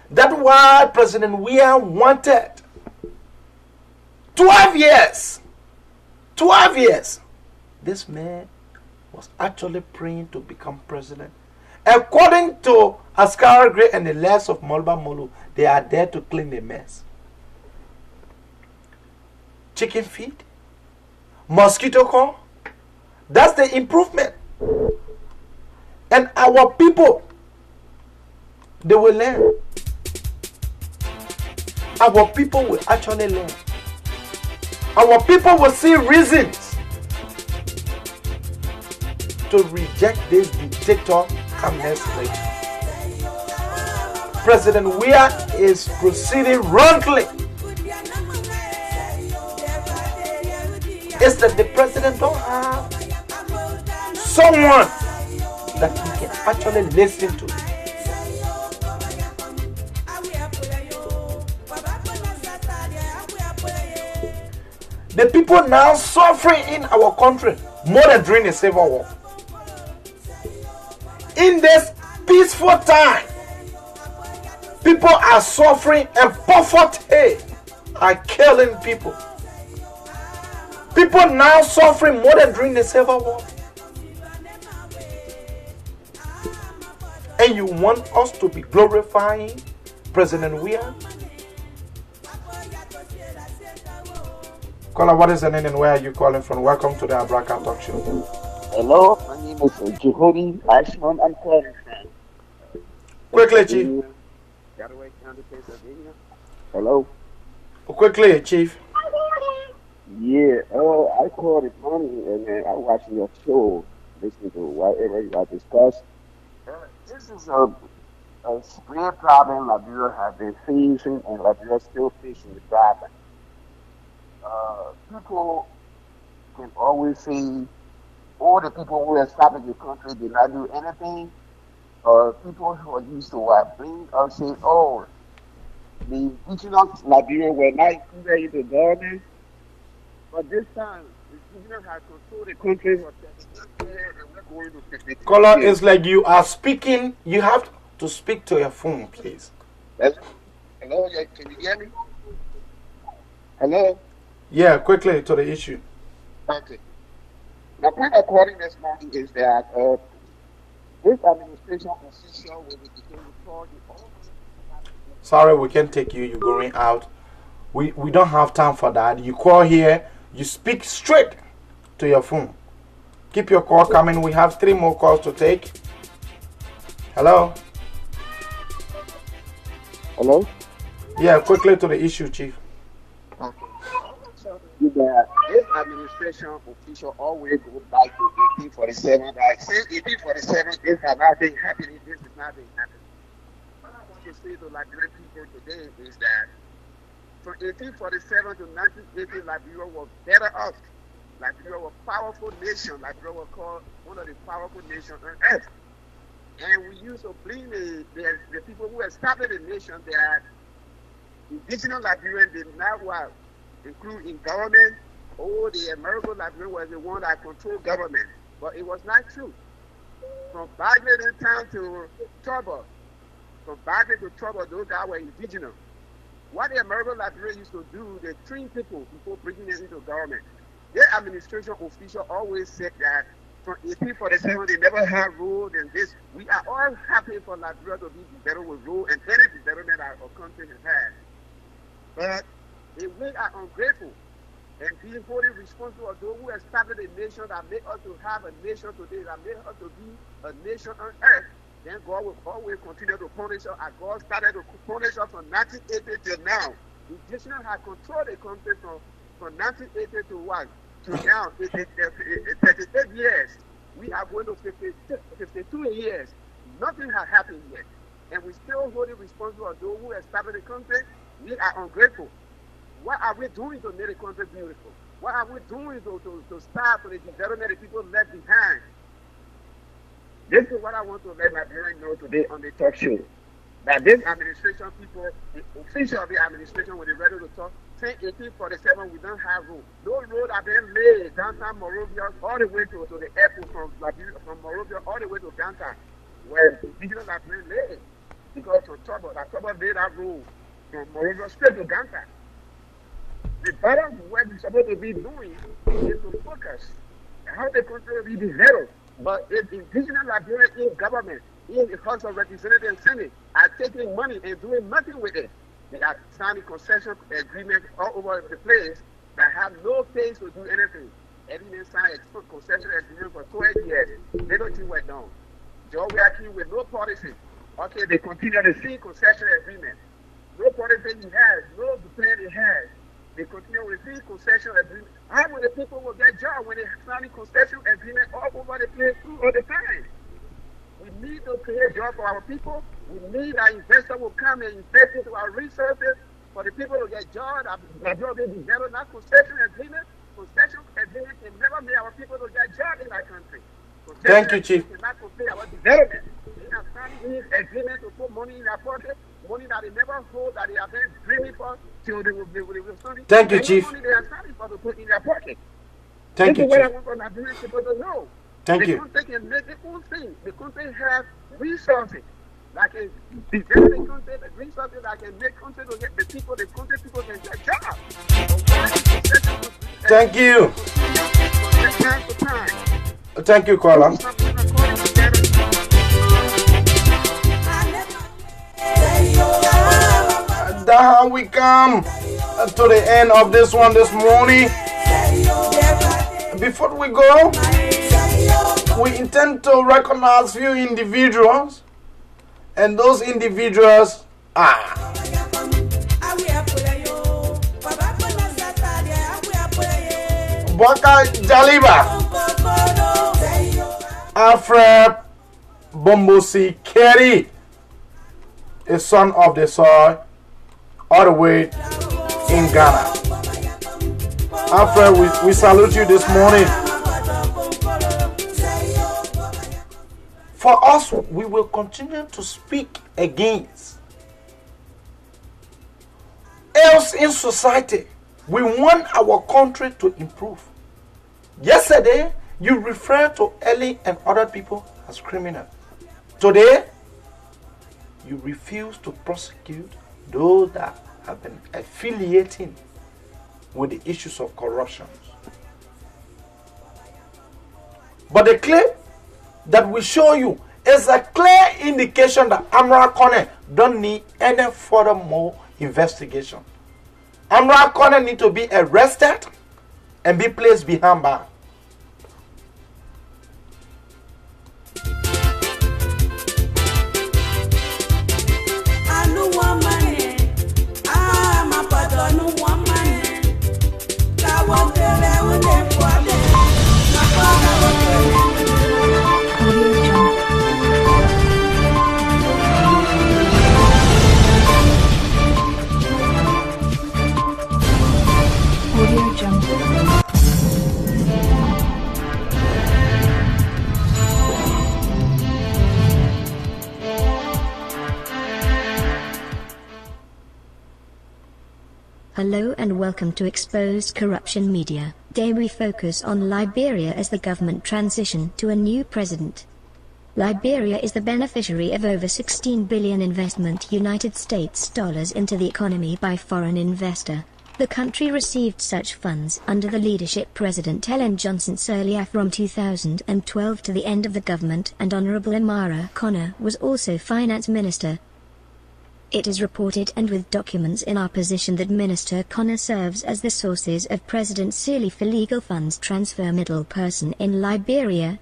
That's why President Weah wanted 12 years. 12 years. This man was actually praying to become president. According to Askar Gray and the last of Molba Molu, they are there to clean the mess. Chicken feed, mosquito coil, that's the improvement. And our people, they will learn. Our people will actually learn. Our people will see reasons to reject this dictator come next week. President Weah is proceeding wrongly. It's that the president don't have someone that he can actually listen to. The people now suffering in our country more than during the Civil War. In this peaceful time, people are suffering and poverty are killing people. People now suffering more than during the Civil War. And you want us to be glorifying President Weah? Caller, what is the name and where are you calling from? Welcome to the Abraka Talk Show. Hello, my name is Jehodi Ashman. I'm calling from. Quickly, Chief. Gataway County, Pennsylvania. Hello. Quickly, Chief. Yeah, I called it funny and I watched your show, listening to whatever you guys discussed. This is a severe problem Liberia has been facing and Liberia still facing the problem. People can always say, all the people who have started the country did not do anything. People who are used to bring us say, oh, the indigenous Liberia were not included in the government. But this time, the indigenous have controlled the country for 10 years and we're going to 50 years. Caller, it's like you are speaking. You have to speak to your phone, please. Hello, can you hear me? Hello? Yeah, quickly to the issue. Okay. My point of calling this morning is that this administration official will be taking charge of all. Sorry, we can't take you. You're going out. We don't have time for that. You call here. You speak straight to your phone. Keep your call coming. We have 3 more calls to take. Hello? Hello? Yeah, quickly to the issue, Chief. Okay. That this administration official always go back to 1847. Like since 1847, this has not been happening. This is not been happening. What I want to say to Liberian people today is that from 1847 to 1980, Liberia was better off. Liberia was a powerful nation. Liberia was called one of the powerful nations on earth. And we used to blame the people who established the nation that indigenous Liberians did not want include in government. Oh, the American Liberia was the one that controlled government. But it was not true. From Bagley town to Trouble, those guys were indigenous. What the American Liberia used to do, they train people before bringing them into government. Their administration official always said that from 1847 they never had rule and this. We are all happy for Liberia to be better with rule and any development our country has had. But if we are ungrateful and being fully responsible of those who established a nation that made us to have a nation today, that made us to be a nation on earth, then God will always continue to punish us. And God started to punish us from 1980 till now. The Egyptians have controlled the country from 1980 to what? To now, 38 years. We are going to 52 years. Nothing has happened yet. And we still hold it responsible of those who established the country. We are ungrateful. What are we doing to make the country beautiful? What are we doing to start for the development of people left behind? This is what I want to let my parents know today on the talk show. That this administration people, the official of the administration, when they're ready to talk, since 1847, we don't have road. Those roads have been laid downtown Monrovia all the way to the airport from Monrovia all the way to downtown, where indigenous have been laid because of trouble. That trouble made that road from Monrovia straight to downtown. The balance of what we're supposed to be doing is to focus how the country will be developed. But if indigenous Liberian in government, in the House of Representatives and Senate, are taking money and doing nothing with it, they are signing concession agreements all over the place that have no case to do anything. Everyone signed a concession agreement for 12 years. They don't do what done. Joe Reaction with no policy. Okay, they continue the same concession agreement. No policy he has, no plan he has. They continue with the concession agreement. How will the people will get jobs when they sign concession agreement all over the place all the time? We need to create jobs for our people. We need our investor will come and invest into our resources for the people to get jobs. That job will be developed. Not concession agreement. Concession agreement can never make our people to get jobs in our country. Thank you, Chief. Cannot complete our development. They have signed this agreement to put money in their pocket, money that they never hold, that they have been dreaming for till they will study. Thank you, Chief. Money they are signing for to put in their pocket. Thank you, This is what I Chief. want for Nigerian people to know. Thank you. The country can make its own thing. The country has resources that can develop the country, the resources that can make country to get the country people can get jobs. Thank you. Time to time. Thank you, caller. That's how we come to the end of this one this morning. Before we go, we intend to recognize few individuals, and those individuals are Baka Jaliba, Alfred Bombosi Kerry, a son of the soil, all the way in Ghana. Alfred, we salute you this morning. For us, we will continue to speak against else in society. We want our country to improve. Yesterday, you referred to Ellie and other people as criminals. Today, you refuse to prosecute those that have been affiliating with the issues of corruption. But the clip that we show you is a clear indication that Amra Kone don't need any further more investigation. Amra Kone need to be arrested and be placed behind bars. Hello and welcome to Exposed Corruption Media. Today we focus on Liberia as the government transition to a new president. Liberia is the beneficiary of over $16 billion investment United States dollars into the economy by foreign investor. The country received such funds under the leadership President Ellen Johnson Sirleaf from 2012 to the end of the government, and Honorable Amara Connor was also finance minister. It is reported and with documents in our possession that Minister Connor serves as the sources of President Sirleaf illegal funds transfer middle person in Liberia.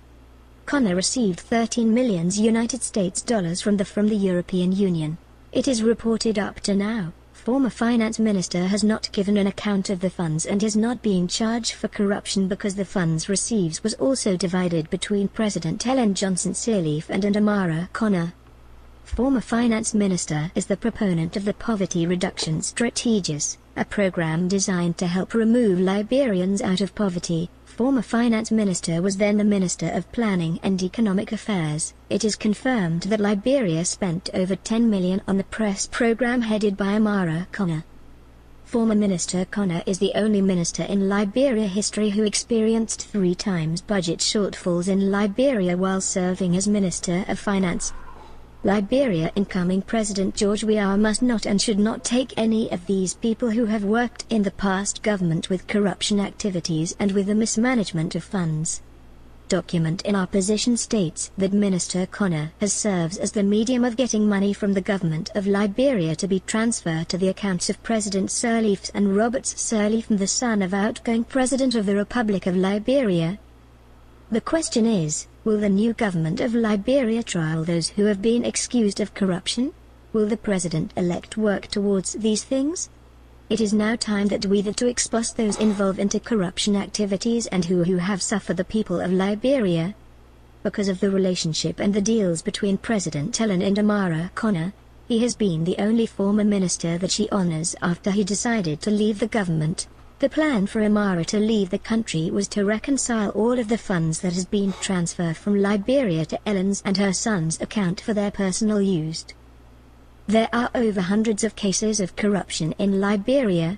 Connor received 13 million United States dollars from the European Union. It is reported up to now, former finance minister has not given an account of the funds and is not being charged for corruption because the funds received was also divided between President Ellen Johnson Sirleaf and Amara Connor. Former finance minister is the proponent of the Poverty Reduction Strategies, a program designed to help remove Liberians out of poverty. Former finance minister was then the Minister of Planning and Economic Affairs. It is confirmed that Liberia spent over $10 million on the press program headed by Amara Connor. Former Minister Connor is the only minister in Liberia history who experienced 3 times budget shortfalls in Liberia while serving as Minister of Finance. Liberia incoming President George Weah must not and should not take any of these people who have worked in the past government with corruption activities and with the mismanagement of funds. Document in our position states that Minister Connor has serves as the medium of getting money from the government of Liberia to be transferred to the accounts of President Sirleaf and Robert Sirleaf, the son of outgoing President of the Republic of Liberia. The question is, will the new government of Liberia trial those who have been accused of corruption? Will the president-elect work towards these things? It is now time that we to expose those involved into corruption activities and who have suffered the people of Liberia. Because of the relationship and the deals between President Ellen and Amara Connor, he has been the only former minister that she honors after he decided to leave the government. The plan for Amara to leave the country was to reconcile all of the funds that has been transferred from Liberia to Ellen's and her son's account for their personal use. There are over hundreds of cases of corruption in Liberia,